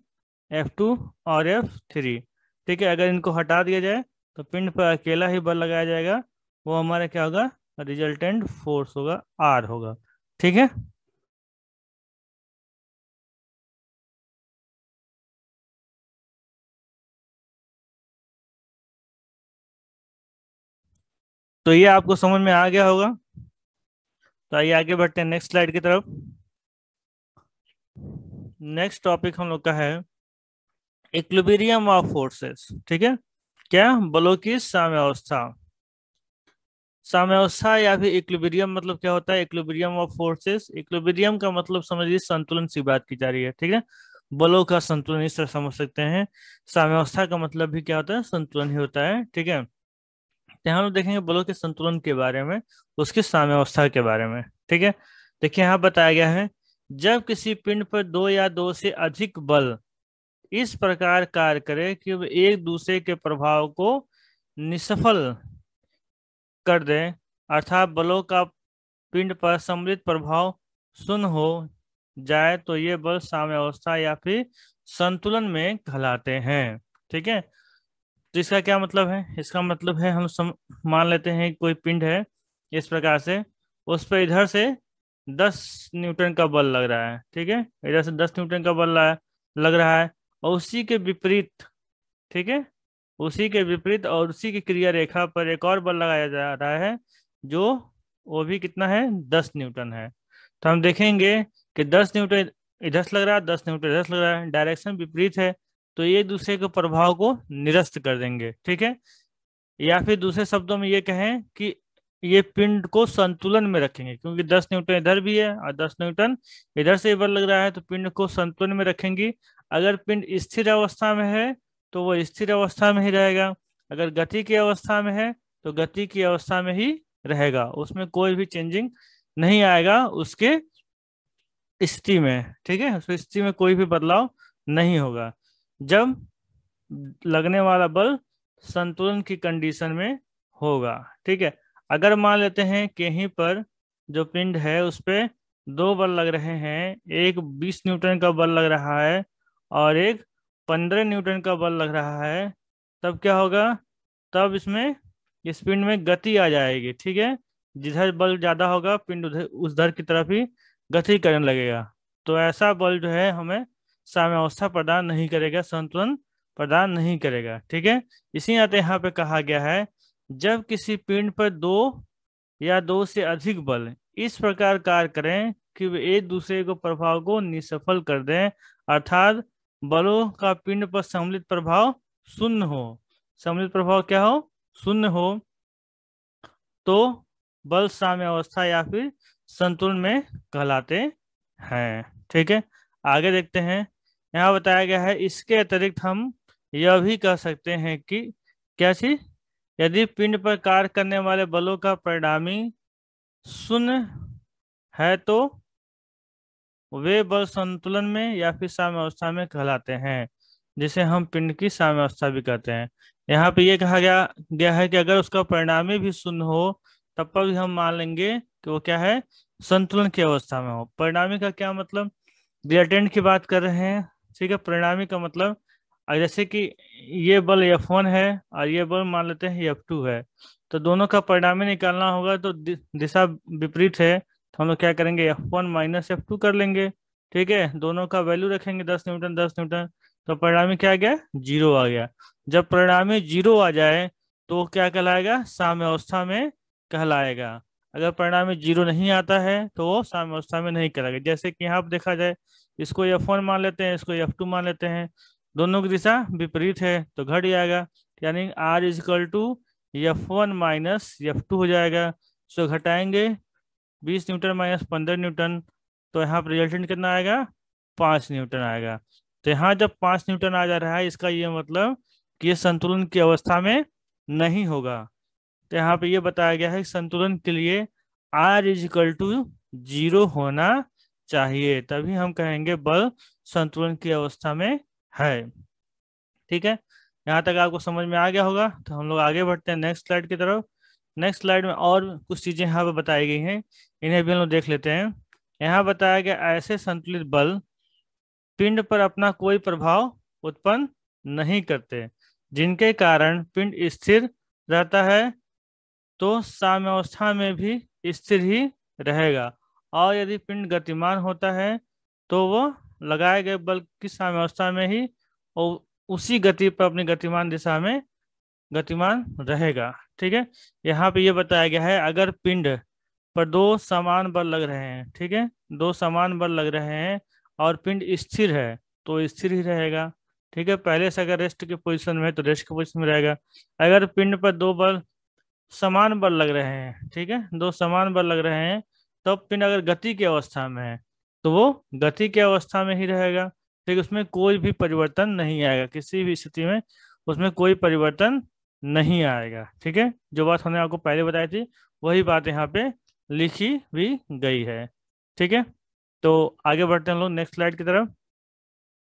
F2 और F3। ठीक है, अगर इनको हटा दिया जाए तो पिंड पर अकेला ही बल लगाया जाएगा, वो हमारा क्या होगा, रिजल्टेंट फोर्स होगा, आर होगा। ठीक है, तो ये आपको समझ में आ गया होगा। तो आइए आगे बढ़ते हैं नेक्स्ट स्लाइड की तरफ। नेक्स्ट टॉपिक हम लोग का है इक्विलिब्रियम ऑफ फोर्सेस। ठीक है, क्या, बलों की साम्यावस्था। साम्यावस्था या फिर इक्विलिब्रियम मतलब क्या होता है, इक्विलिब्रियम ऑफ फोर्सेस। इक्विलिब्रियम का मतलब समझिए संतुलन सी बात की जा रही है। ठीक है, बलों का संतुलन इस तरह समझ सकते हैं। साम्यावस्था का मतलब भी क्या होता है, संतुलन ही होता है। ठीक है, तो हम लोग देखेंगे बलों के संतुलन के बारे में, उसकी साम्यावस्था के बारे में। ठीक है, देखिए यहाँ बताया गया है, जब किसी पिंड पर दो या दो से अधिक बल इस प्रकार कार्य करे कि वे एक दूसरे के प्रभाव को निष्फल कर दें, अर्थात बलों का पिंड पर सम्मिलित प्रभाव शून्य हो जाए, तो ये बल साम्यावस्था या फिर संतुलन में कहलाते हैं। ठीक है, तो इसका क्या मतलब है, इसका मतलब है मान लेते हैं कि कोई पिंड है इस प्रकार से, उस पर इधर से 10 न्यूटन का बल लग रहा है। ठीक है, इधर से 10 न्यूटन का बल लग रहा है, और उसी के विपरीत, ठीक है, उसी के विपरीत और उसी की क्रिया रेखा पर एक और बल लगाया जा रहा है जो, वो भी कितना है, 10 न्यूटन है। तो हम देखेंगे कि 10 न्यूटन इधर से लग रहा है, 10 न्यूटन इधर से लग रहा है, डायरेक्शन विपरीत है, तो ये दूसरे के प्रभाव को निरस्त कर देंगे। ठीक है, या फिर दूसरे शब्दों में ये कहें कि ये पिंड को संतुलन में रखेंगे, क्योंकि 10 न्यूटन इधर भी है और 10 न्यूटन इधर से बल लग रहा है, तो पिंड को संतुलन में रखेंगी। अगर पिंड स्थिर अवस्था में है तो वो स्थिर अवस्था में ही रहेगा, अगर गति की अवस्था में है तो गति की अवस्था में ही रहेगा, उसमें कोई भी चेंजिंग नहीं आएगा उसके स्थिति में। ठीक है, उसकी स्थिति में कोई भी बदलाव नहीं होगा जब लगने वाला बल संतुलन की कंडीशन में होगा। ठीक है, अगर मान लेते हैं कि यहीं पर जो पिंड है उस पे दो बल लग रहे हैं, एक 20 न्यूटन का बल लग रहा है और एक 15 न्यूटन का बल लग रहा है, तब क्या होगा, तब इसमें इस पिंड में गति आ जाएगी। ठीक है, जिधर बल ज्यादा होगा पिंड उधर उस दर की तरफ ही गति करने लगेगा, तो ऐसा बल जो है हमें साम्यावस्था प्रदान नहीं करेगा, संतुलन प्रदान नहीं करेगा। ठीक है, इसी नाते यहाँ पे कहा गया है जब किसी पिंड पर दो या दो से अधिक बल इस प्रकार कार्य करें कि वे एक दूसरे को प्रभाव को निष्फल कर दें, अर्थात बलों का पिंड पर सम्मिलित प्रभाव शून्य हो। सम्मिलित प्रभाव क्या हो? शून्य हो, तो बल साम्य अवस्था या फिर संतुलन में कहलाते हैं। ठीक है, आगे देखते हैं। यहाँ बताया गया है इसके अतिरिक्त हम यह भी कह सकते हैं कि क्या चीज, यदि पिंड पर कार्य करने वाले बलों का परिणामी शून्य है तो वे बल संतुलन में या फिर साम्यावस्था में कहलाते हैं, जिसे हम पिंड की साम्यावस्था भी कहते हैं। यहाँ पे ये कहा गया है कि अगर उसका परिणामी भी शून्य हो तब पर भी हम मान लेंगे कि वो क्या है, संतुलन की अवस्था में हो। परिणामी का क्या मतलब, रिएक्टेंट की बात कर रहे हैं। ठीक है, परिणामी का मतलब जैसे कि ये बल F1 है और ये बल मान लेते हैं F2 है, तो दोनों का परिणामी निकालना होगा तो दिशा विपरीत है, तो हम लोग क्या करेंगे, F1 माइनस F2 कर लेंगे। ठीक है, दोनों का वैल्यू रखेंगे 10 न्यूटन 10 न्यूटन, तो परिणामी क्या आ गया, 0 आ गया। जब परिणामी 0 आ जाए तो क्या कहलाएगा, साम्यावस्था में कहलाएगा। अगर परिणामी 0 नहीं आता है तो वो साम्यावस्था में नहीं कहलाएगा। जैसे कि यहाँ पर देखा जाए, इसको F1 मान लेते हैं, इसको F2 मान लेते हैं, दोनों की दिशा विपरीत है तो घट जाएगा, यानी R is equal to F1 minus F2 हो जाएगा। सो घटाएंगे 20 न्यूटन माइनस 15 न्यूटन, तो यहाँ पर रिजल्टेंट कितना आएगा, 5 न्यूटन आएगा। तो यहाँ जब 5 न्यूटन आ जा रहा है, इसका ये मतलब कि ये संतुलन की अवस्था में नहीं होगा। तो यहाँ पे ये बताया गया है कि संतुलन के लिए R इजकल टू 0 होना चाहिए, तभी हम कहेंगे बल संतुलन की अवस्था में है। ठीक है, यहाँ तक आपको समझ में आ गया होगा। तो हम लोग आगे बढ़ते हैं नेक्स्ट स्लाइड की तरफ। नेक्स्ट स्लाइड में और कुछ चीजें यहाँ पे बताई गई हैं, इन्हें भी हम लोग देख लेते हैं। यहाँ बताया गया ऐसे संतुलित बल पिंड पर अपना कोई प्रभाव उत्पन्न नहीं करते, जिनके कारण पिंड स्थिर रहता है, तो साम्यावस्था में भी स्थिर ही रहेगा। और यदि पिंड गतिमान होता है तो वो लगाए गए बल की साम्यावस्था में ही और उसी गति पर अपनी गतिमान दिशा में गतिमान रहेगा। ठीक है, यहाँ पे ये बताया गया है अगर पिंड पर दो समान बल लग रहे हैं, ठीक है, दो समान बल लग रहे हैं और पिंड स्थिर है तो स्थिर ही रहेगा। ठीक है, पहले से अगर रेस्ट की पोजीशन में है तो रेस्ट की पोजीशन में रहेगा। अगर पिंड पर दो बल समान बल लग रहे हैं, ठीक है, दो समान बल लग रहे हैं, तब पिंड अगर गति की अवस्था में है तो वो गति की अवस्था में ही रहेगा। ठीक, उसमें कोई भी परिवर्तन नहीं आएगा, किसी भी स्थिति में उसमें कोई परिवर्तन नहीं आएगा। ठीक है, जो बात हमने आपको पहले बताई थी वही बात यहाँ पे लिखी भी गई है। ठीक है, तो आगे बढ़ते हैं हम लोग नेक्स्ट स्लाइड की तरफ।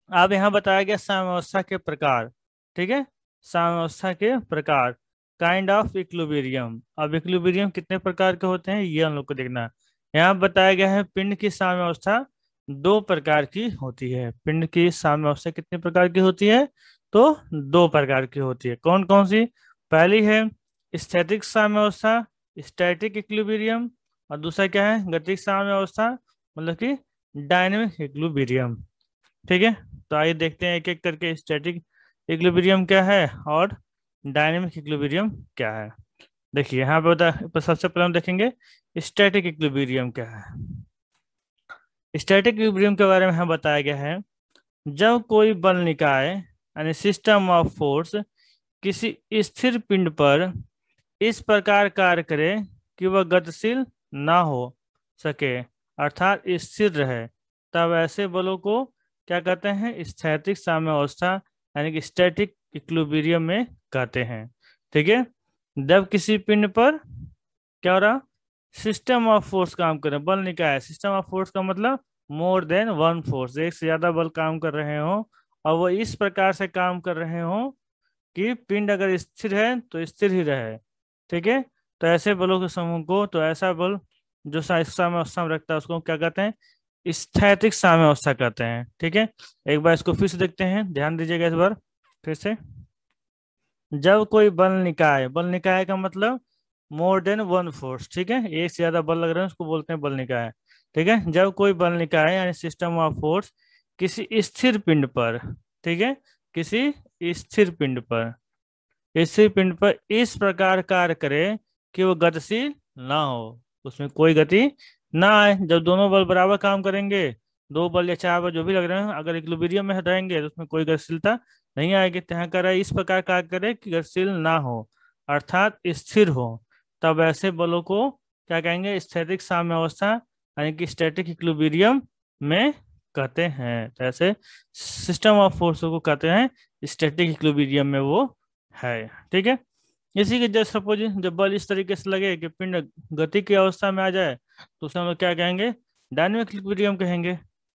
अब यहाँ बताया गया साम्यावस्था के प्रकार। ठीक है, साम्यावस्था के प्रकार, काइंड ऑफ इक्विलिब्रियम। अब इक्विलिब्रियम कितने प्रकार के होते हैं ये हम लोग को देखना है। यहाँ बताया गया है पिंड की साम्यावस्था 2 प्रकार की होती है। पिंड की साम्यावस्था कितने प्रकार की होती है, तो 2 प्रकार की होती है। कौन कौन सी, पहली है स्टैटिक साम्यावस्था, स्टैटिक इक्विलिब्रियम, और दूसरा क्या है, गतिक साम्यावस्था, मतलब कि डायनेमिक इक्विलिब्रियम। ठीक है, तो आइए देखते हैं एक एक करके, स्टैटिक इक्विलिब्रियम क्या है और डायनेमिक इक्विलिब्रियम क्या है। देखिए यहाँ पे बता, सबसे पहले हम देखेंगे स्टैटिक इक्विलिब्रियम क्या है। स्टैटिक इक्विलिब्रियम के बारे में हमें बताया गया है जब कोई बल निकाय यानी सिस्टम ऑफ फोर्स किसी स्थिर पिंड पर इस प्रकार कार्य करे कि वह गतिशील ना हो सके, अर्थात स्थिर रहे, तब ऐसे बलों को क्या कहते हैं, स्थैतिक साम्यावस्था यानी कि स्टैटिक इक्विलिब्रियम में कहते हैं। ठीक है, जब किसी पिंड पर क्या हो रहा, सिस्टम ऑफ फोर्स काम कर रहे हैं, बल निकाय, सिस्टम ऑफ फोर्स का मतलब मोर देन वन फोर्स, एक से ज्यादा बल काम कर रहे हो और वो इस प्रकार से काम कर रहे हो कि पिंड अगर स्थिर है तो स्थिर ही रहे। ठीक है, तो ऐसे बलों के समूह को, तो ऐसा बल जो साम्यावस्था में रखता है उसको क्या कहते हैं, स्थैतिक साम्यावस्था कहते हैं। ठीक है, एक बार इसको फिर से देखते हैं, ध्यान दीजिएगा इस बार फिर से। जब कोई बल निकाय, बल निकाय का मतलब मोर देन वन फोर्स, ठीक है, एक से ज्यादा बल लग रहे हैं उसको बोलते हैं बल निकाय। ठीक है, जब कोई बल निकाय यानी सिस्टम ऑफ फोर्स किसी स्थिर पिंड पर, ठीक है, किसी स्थिर पिंड पर, स्थिर पिंड पर इस प्रकार कार्य करे कि वो गतिशील ना हो, उसमें कोई गति ना आए। जब दोनों बल बराबर काम करेंगे, दो बल या चार बल जो भी लग रहे हैं, अगर इक्विलिब्रियम में रहेंगे तो उसमें कोई गतिशीलता नहीं आएगी। तो यहाँ कर रहा है इस प्रकार कार्य करे कि गतिशील ना हो, अर्थात स्थिर हो। तब ऐसे बलों को क्या कहेंगे? स्थैतिक साम्यावस्था यानी कि स्टैटिक इक्विलिब्रियम में कहते हैं। तो ऐसे सिस्टम ऑफ फोर्स को कहते हैं स्टैटिक इक्विलिब्रियम में वो है। ठीक है। इसी के जस्ट सपोज जब बल इस तरीके से लगे कि पिंड गति की अवस्था में आ जाए तो उसे हम लोग क्या कहेंगे? डायनेमिक इक्विलिब्रियम कहेंगे।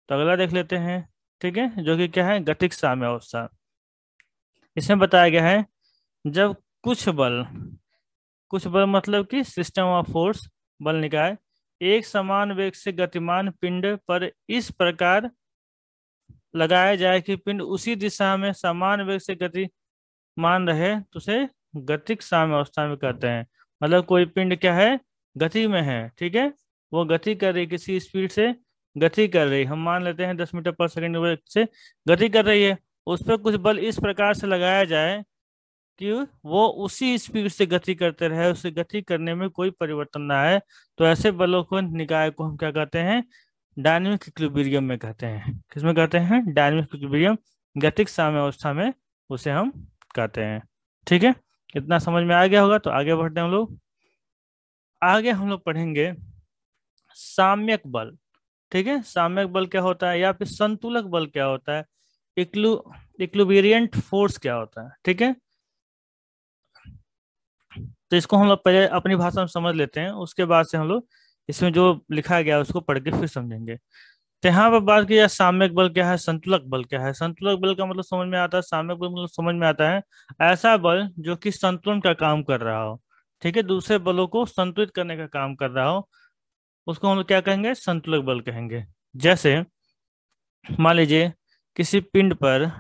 तो अगला देख लेते हैं। ठीक है, जो कि क्या है? गतिक साम्य अवस्था। इसमें बताया गया है जब कुछ बल, कुछ बल मतलब कि सिस्टम ऑफ फोर्स, बल निकाय एक समान वेग से गतिमान पिंड पर इस प्रकार लगाया जाए कि पिंड उसी दिशा में समान वेग से गतिमान रहे तो उसे गतिक साम्यावस्था में कहते हैं। मतलब कोई पिंड क्या है? गति में है। ठीक है, वो गति कर रही, किसी स्पीड से गति कर रही, हम मान लेते हैं 10 मीटर पर सेकंड वेग से गति कर रही है। उस पर कुछ बल इस प्रकार से लगाया जाए कि वो उसी स्पीड से गति करते रहे, उसे गति करने में कोई परिवर्तन ना आए। तो ऐसे बलों को, निकाय को हम क्या कहते हैं? डायनेमिक इक्विलिब्रियम में कहते हैं। किसमें कहते हैं? डायनेमिक इक्विलिब्रियम, गतिक साम्यावस्था में उसे हम कहते हैं। ठीक है, इतना समझ में आ गया होगा। तो आगे बढ़ते हैं हम लोग। आगे हम लोग पढ़ेंगे साम्यक बल। ठीक है, साम्यक बल क्या होता है, या फिर संतुलक बल क्या होता है, इक्लू इक्लुबिरियंट फोर्स क्या होता है। ठीक है, तो इसको हम लोग पहले अपनी भाषा में समझ लेते हैं, उसके बाद से हम लोग इसमें जो लिखा गया है उसको पढ़ के फिर समझेंगे। तो यहाँ पर बात की जाए साम्यक बल क्या है, संतुलक बल क्या है। संतुलक बल का मतलब समझ में आता है, साम्यक बल मतलब समझ में आता है ऐसा बल जो कि संतुलन का काम कर रहा हो। ठीक है, दूसरे बलों को संतुलित करने का काम कर रहा हो, उसको हम लोग क्या कहेंगे? संतुलक बल कहेंगे। जैसे मान लीजिए किसी पिंड पर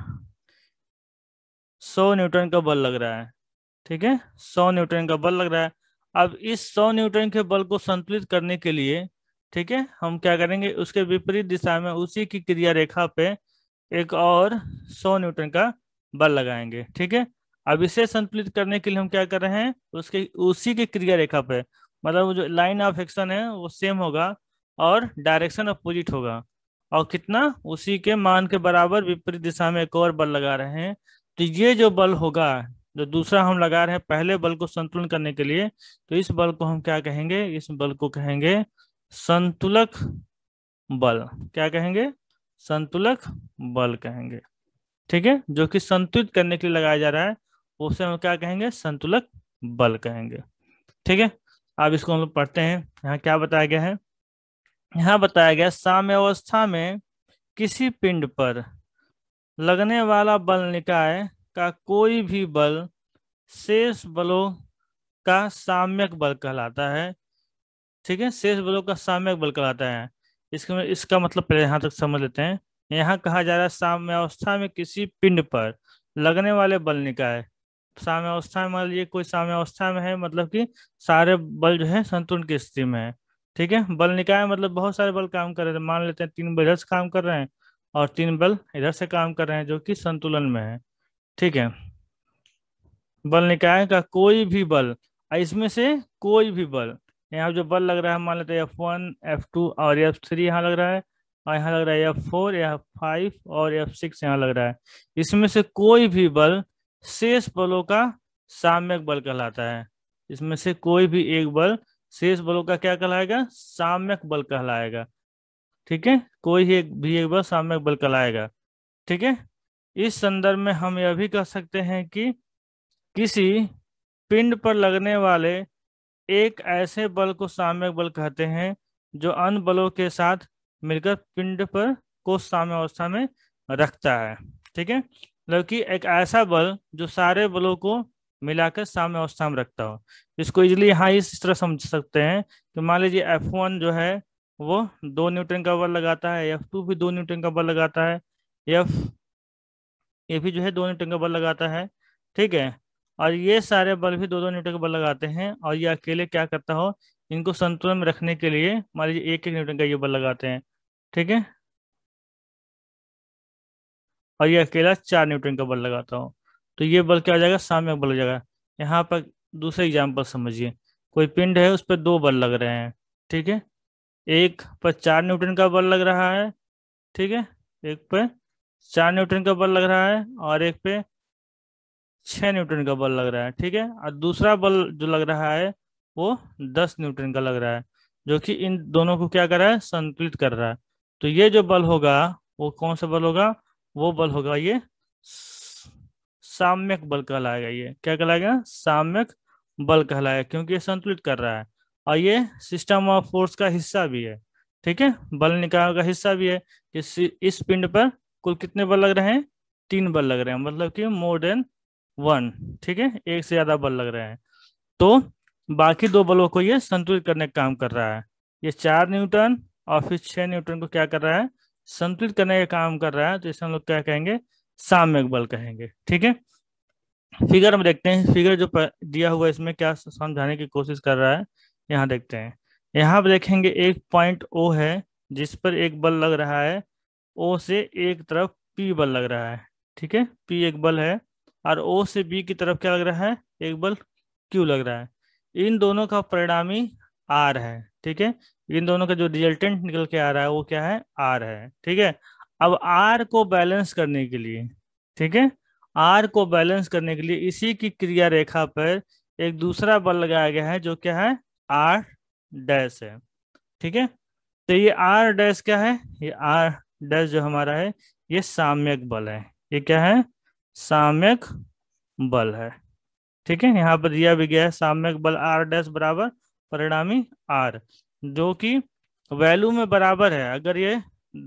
100 न्यूटन का बल लग रहा है। ठीक है, 100 न्यूटन का बल लग रहा है। अब इस 100 न्यूटन के बल को संतुलित करने के लिए, ठीक है, हम क्या करेंगे? उसके विपरीत दिशा में उसी की क्रिया रेखा पे एक और 100 न्यूटन का बल लगाएंगे। ठीक है, अब इसे संतुलित करने के लिए हम क्या कर रहे हैं? उसके उसी की क्रिया रेखा पे, मतलब वो जो लाइन ऑफ एक्शन है वो सेम होगा और डायरेक्शन अपोजिट होगा, और कितना? उसी के मान के बराबर विपरीत दिशा में एक और बल लगा रहे हैं। तो ये जो बल होगा, जो दूसरा हम लगा रहे हैं पहले बल को संतुलन करने के लिए, तो इस बल को हम क्या कहेंगे? इस बल को कहेंगे संतुलक बल। क्या कहेंगे? संतुलक बल कहेंगे। ठीक है, जो कि संतुलित करने के लिए लगाया जा रहा है उसे हम क्या कहेंगे? संतुलक बल कहेंगे। ठीक है, अब इसको हम लोग पढ़ते हैं। यहाँ क्या बताया गया है? यहाँ बताया गया साम्यावस्था में किसी पिंड पर लगने वाला बल निकाय का कोई भी बल शेष बलों का साम्यक बल कहलाता है। ठीक है, शेष बलों का साम्यक बल कहलाता है। इसका मतलब पहले यहाँ तक समझ लेते हैं। यहाँ कहा जा रहा है साम्यावस्था में किसी पिंड पर लगने वाले बल निकाय। साम्यावस्था में मान लीजिए कोई साम्यावस्था में है, मतलब कि सारे बल जो है संतुलन की स्थिति में है। ठीक है, बल निकाय मतलब बहुत सारे बल काम कर रहे हैं। मान लेते हैं 3 बल इधर से काम कर रहे हैं और 3 बल इधर से काम कर रहे हैं जो कि संतुलन में है। ठीक है, बल निकाय का कोई भी बल, इसमें से कोई भी बल, यहाँ जो बल लग रहा है मान लेते हैं F1 F2 और F3 यहाँ लग रहा है, और यहाँ लग रहा है F4 F5 और F6 यहाँ लग रहा है। इसमें से कोई भी बल शेष बलों का साम्यक बल कहलाता है। इसमें से कोई भी एक बल शेष बलों का क्या कहलाएगा? साम्यक बल कहलाएगा। ठीक है, कोई एक बल साम्यक बल कहलाएगा। ठीक है, इस संदर्भ में हम यह भी कह सकते हैं कि किसी पिंड पर लगने वाले एक ऐसे बल को साम्यक बल कहते हैं जो अन्य बलों के साथ मिलकर पिंड पर को साम्य अवस्था में रखता है। ठीक है, मतलब कि एक ऐसा बल जो सारे बलों को मिलाकर साम्य अवस्था में रखता हो। इसको इजिली यहाँ इस तरह समझ सकते हैं कि मान लीजिए F1 जो है वो 2 न्यूटन का बल लगाता है, F2 भी 2 न्यूटन का बल लगाता है, एफ ये भी जो है 2 न्यूटन का बल लगाता है। ठीक है, और ये सारे बल भी 2-2 न्यूटन का बल लगाते हैं, और ये अकेले क्या करता हो? इनको संतुलन में रखने के लिए मान लीजिए 1-1 न्यूटन का ये बल लगाते हैं। ठीक है, और ये अकेला 4 न्यूटन का बल लगाता हूँ, तो ये बल क्या हो जाएगा, साम्यक बल हो जाएगा। यहाँ पर दूसरा एग्जाम्पल समझिए, कोई पिंड है, उस पर दो बल लग रहे हैं, ठीक है। एक पर 4 न्यूटन का बल लग रहा है, ठीक है, एक पे 4 न्यूटन का बल लग रहा है और एक पे 6 न्यूटन का बल लग रहा है, ठीक है। और दूसरा बल जो लग रहा है वो 10 न्यूटन का लग रहा है, जो कि इन दोनों को क्या कर रहा है, संतुलित कर रहा है। तो ये जो बल होगा वो कौन सा बल होगा, वो बल होगा ये साम्यक बल कहलाएगा। ये क्या कहलाएगा, साम्यक बल कहलाएगा, क्योंकि ये संतुलित कर रहा है और ये सिस्टम ऑफ फोर्स का हिस्सा भी है, ठीक है, बल निकाय का हिस्सा भी है। इस पिंड पर कुल कितने बल लग रहे हैं, 3 बल लग रहे हैं, मतलब कि मोर देन 1, ठीक है, एक से ज्यादा बल लग रहे हैं। तो बाकी दो बलों को ये संतुलित करने का काम कर रहा है। ये 4 न्यूटन और फिर 6 न्यूटन को क्या कर रहा है, संतुलित करने का काम कर रहा है, तो इसे हम लोग क्या कहेंगे, साम्यक बल कहेंगे, ठीक है। फिगर में देखते हैं, फिगर जो दिया हुआ है इसमें क्या समझाने की कोशिश कर रहा है, यहाँ देखते हैं। यहाँ पर देखेंगे एक पॉइंट ओ है जिस पर एक बल लग रहा है, ओ से एक तरफ पी बल लग रहा है, ठीक है, पी एक बल है, और ओ से बी की तरफ क्या लग रहा है, एक बल क्यू लग रहा है। इन दोनों का परिणामी आर है, ठीक है, इन दोनों का जो रिजल्टेंट निकल के आ रहा है वो क्या है, आर है, ठीक है। अब आर को बैलेंस करने के लिए, ठीक है, आर को बैलेंस करने के लिए इसी की क्रिया रेखा पर एक दूसरा बल लगाया गया है जो क्या है, आर डैश है, ठीक है। तो ये आर डैश क्या है, ये आर डैश जो हमारा है ये साम्यक बल है, ये क्या है, साम्यक बल है, ठीक है। यहाँ पर दिया भी गया है साम्यक बल आर डैश बराबर परिणामी आर, जो कि वैल्यू में बराबर है। अगर ये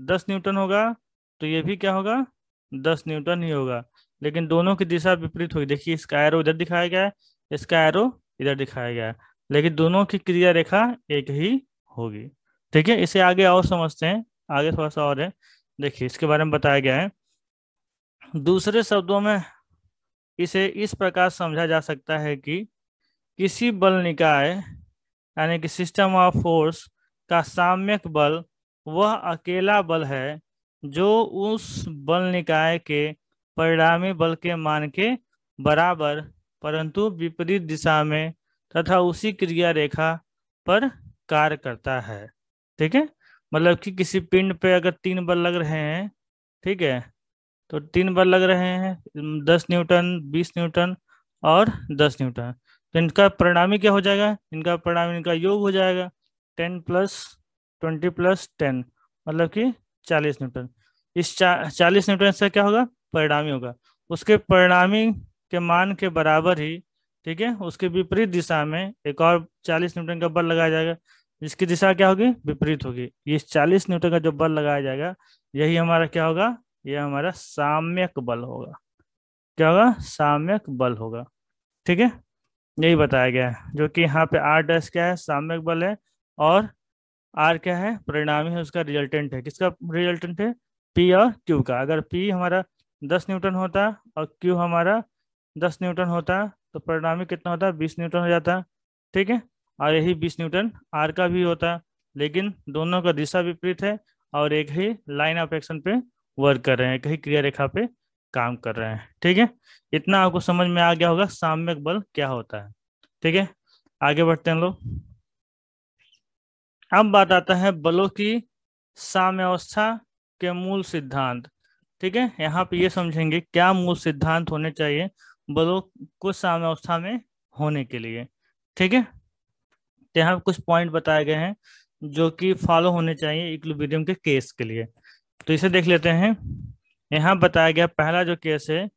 10 न्यूटन होगा तो ये भी क्या होगा, 10 न्यूटन ही होगा, लेकिन दोनों की दिशा विपरीत होगी। देखिए इसका एरो इधर दिखाया गया है, इसका एरो इधर दिखाया गया है, लेकिन दोनों की क्रिया रेखा एक ही होगी, ठीक है। इसे आगे और समझते हैं, आगे थोड़ा सा और है, देखिए इसके बारे में बताया गया है। दूसरे शब्दों में इसे इस प्रकार समझा जा सकता है कि किसी बल निकाय यानी कि सिस्टम ऑफ फोर्स का साम्यक बल वह अकेला बल है जो उस बल निकाय के परिणामी बल के मान के बराबर परंतु विपरीत दिशा में तथा उसी क्रिया रेखा पर कार्य करता है, ठीक है। मतलब कि किसी पिंड पे अगर 3 बल लग रहे हैं, ठीक है, तो 3 बल लग रहे हैं, 10 न्यूटन, 20 न्यूटन और 10 न्यूटन, तो इनका परिणामी क्या हो जाएगा, इनका परिणामी इनका योग हो जाएगा, 10 + 20 + 10, मतलब कि 40 न्यूटन। इस 40 न्यूटन से क्या होगा, परिणामी होगा, उसके परिणामी के मान के बराबर ही, ठीक है, उसके विपरीत दिशा में एक और 40 न्यूटन का बल लगाया जाएगा, जिसकी दिशा क्या होगी, विपरीत होगी। ये 40 न्यूटन का जो बल लगाया जाएगा यही हमारा क्या होगा, यह हमारा साम्यक बल होगा। क्या होगा, साम्यक बल होगा, ठीक है। यही बताया गया है, जो कि यहाँ पे आर डैश क्या है, साम्यक बल है, और आर क्या है, परिणामी है, उसका रिजल्टेंट है, किसका रिजल्टेंट है, पी और क्यू का। अगर पी हमारा 10 न्यूटन होता और क्यू हमारा 10 न्यूटन होता तो परिणामी कितना होता, 20 न्यूटन हो जाता, ठीक है। और यही 20 न्यूटन आर का भी होता, लेकिन दोनों का दिशा विपरीत है और एक ही लाइन ऑफ एक्शन पे वर्क कर रहे हैं, एक ही क्रिया रेखा पे काम कर रहे हैं, ठीक है। इतना आपको समझ में आ गया होगा साम्यक बल क्या होता है, ठीक है। आगे बढ़ते हैं लोग। अब बात आता है बलों की साम्यावस्था के मूल सिद्धांत, ठीक है। यहाँ पे ये समझेंगे क्या मूल सिद्धांत होने चाहिए बलों को साम्यावस्था में होने के लिए, ठीक है। तो यहाँ पे कुछ पॉइंट बताए गए हैं जो कि फॉलो होने चाहिए इक्विलिब्रियम के केस के लिए, तो इसे देख लेते हैं। यहाँ बताया गया पहला जो केस है,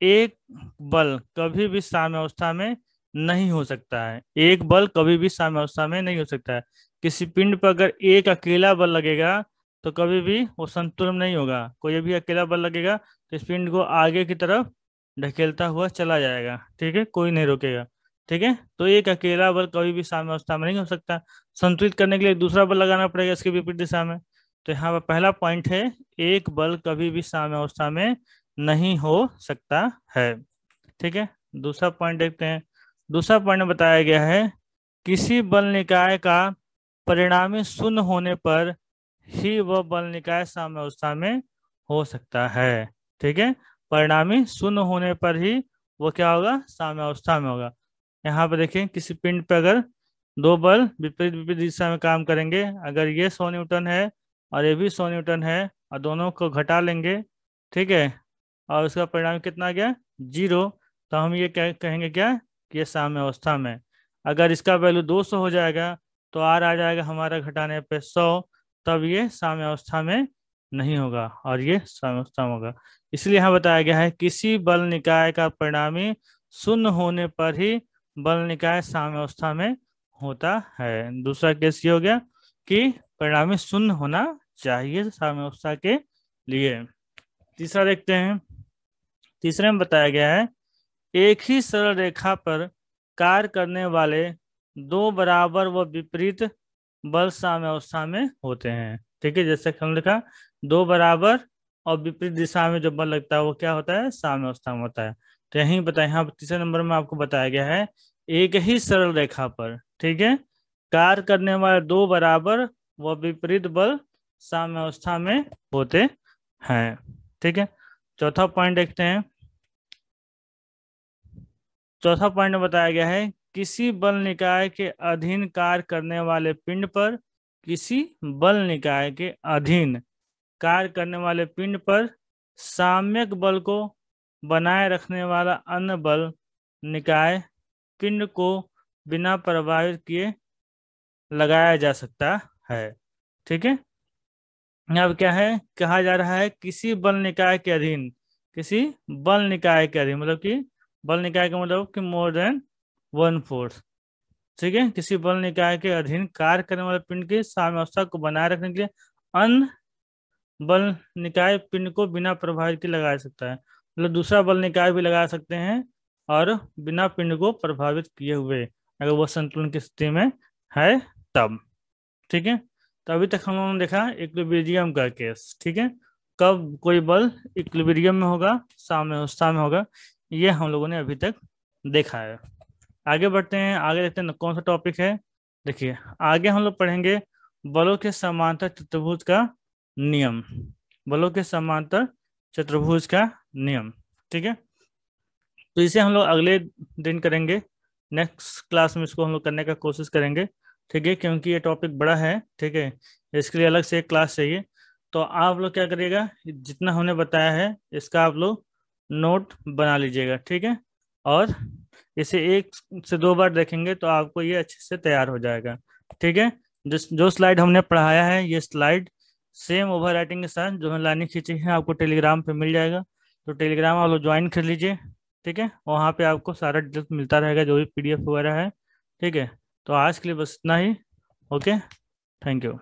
एक बल कभी भी साम्यावस्था में नहीं हो सकता है, एक बल कभी भी साम्यावस्था में नहीं हो सकता है। किसी पिंड पर अगर एक अकेला बल लगेगा तो कभी भी वो संतुलन नहीं होगा, कोई भी अकेला बल लगेगा तो इस पिंड को आगे की तरफ ढकेलता हुआ चला जाएगा, ठीक है, कोई नहीं रोकेगा, ठीक है। तो एक अकेला बल कभी भी साम्यावस्था में नहीं हो सकता, संतुलित करने के लिए दूसरा बल लगाना पड़ेगा इसके विपरीत दिशा में। तो यहाँ पर पहला पॉइंट है, एक बल कभी भी साम्यावस्था में नहीं हो सकता है, ठीक है। दूसरा पॉइंट देखते हैं। दूसरा पॉइंट में बताया गया है किसी बल निकाय का परिणामी शून्य होने पर ही वह बल निकाय साम्यावस्था में हो सकता है, ठीक है। परिणामी शून्य होने पर ही वो क्या होगा, साम्यावस्था में होगा। यहाँ पे देखिए किसी पिंड पे अगर दो बल विपरीत विपरीत दिशा में काम करेंगे, अगर ये 100 न्यूटन है और ये भी 100 न्यूटन है, और दोनों को घटा लेंगे, ठीक है, और उसका परिणाम कितना आ गया, 0, तो हम ये कहेंगे क्या, कि ये साम्य अवस्था में। अगर इसका वैल्यू 200 हो जाएगा तो आर आ जाएगा हमारा घटाने पे 100, तब ये साम्य अवस्था में नहीं होगा और ये साम्य अवस्था में होगा। इसलिए यहाँ बताया गया है किसी बल निकाय का परिणामी शून्य होने पर ही बल निकाय साम्यावस्था में होता है। दूसरा केस ये हो गया कि परिणामी शून्य होना चाहिए साम्यावस्था के लिए। तीसरा देखते हैं। तीसरे में बताया गया है एक ही सरल रेखा पर कार्य करने वाले दो बराबर व विपरीत बल साम्यावस्था में होते हैं। ठीक है, जैसे कि हम लिखा, दो बराबर और विपरीत दिशा में जो बल लगता है वो क्या होता है, साम्यावस्था में होता है। तो यही बताया, यहाँ तीसरे नंबर में आपको बताया गया है एक ही सरल रेखा पर, ठीक है, कार्य करने वाले दो बराबर व विपरीत बल साम्यावस्था में होते हैं। ठीक है, चौथा पॉइंट देखते हैं। चौथा पॉइंट में बताया गया है किसी बल निकाय के अधीन कार्य करने वाले पिंड पर, किसी बल निकाय के अधीन कार्य करने वाले पिंड पर साम्यक बल को बनाए रखने वाला अन्य बल निकाय पिंड को बिना प्रभावित किए लगाया जा सकता है। ठीक है, अब क्या है, कहा जा रहा है किसी बल निकाय के अधीन, किसी बल निकाय के अधीन मतलब कि बल निकाय का मतलब कि मोर देन वन फोर्स। ठीक है, किसी बल निकाय के अधीन कार्य करने वाले पिंड की साम्यावस्था को बनाए रखने के लिए अन्य बल निकाय पिंड को बिना प्रभावित के लगा सकता है, मतलब दूसरा बल निकाय भी लगा सकते हैं और बिना पिंड को प्रभावित किए हुए, अगर वो संतुलन की स्थिति में है तब। ठीक है, तो अभी तक हम लोगों ने देखा इक्विलिब्रियम का केस। ठीक है, कब कोई बल इक्विलिब्रियम में होगा, साम्यावस्था में होगा, ये हम लोगों ने अभी तक देखा है। आगे बढ़ते हैं, आगे देखते हैं कौन सा टॉपिक है। देखिए आगे हम लोग पढ़ेंगे बलों के समांतर चतुर्भुज का नियम, बलों के समांतर चतुर्भुज का नियम। ठीक है, तो इसे हम लोग अगले दिन करेंगे, नेक्स्ट क्लास में इसको हम लोग करने का कोशिश करेंगे। ठीक है, क्योंकि ये टॉपिक बड़ा है। ठीक है, इसके लिए अलग से एक क्लास चाहिए। तो आप लोग क्या करिएगा, जितना हमने बताया है इसका आप लोग नोट बना लीजिएगा। ठीक है, और इसे एक से दो बार देखेंगे तो आपको ये अच्छे से तैयार हो जाएगा। ठीक है, जिस जो स्लाइड हमने पढ़ाया है ये स्लाइड सेम ओवर राइटिंग के साथ जो है लाइनें खींची है आपको टेलीग्राम पे मिल जाएगा, तो टेलीग्राम आप लोग ज्वाइन कर लीजिए। ठीक है, वहाँ पे आपको सारा डिटेल्स मिलता रहेगा जो भी पीडीएफ वगैरह है। ठीक है, तो आज के लिए बस इतना ही। Okay, thank you.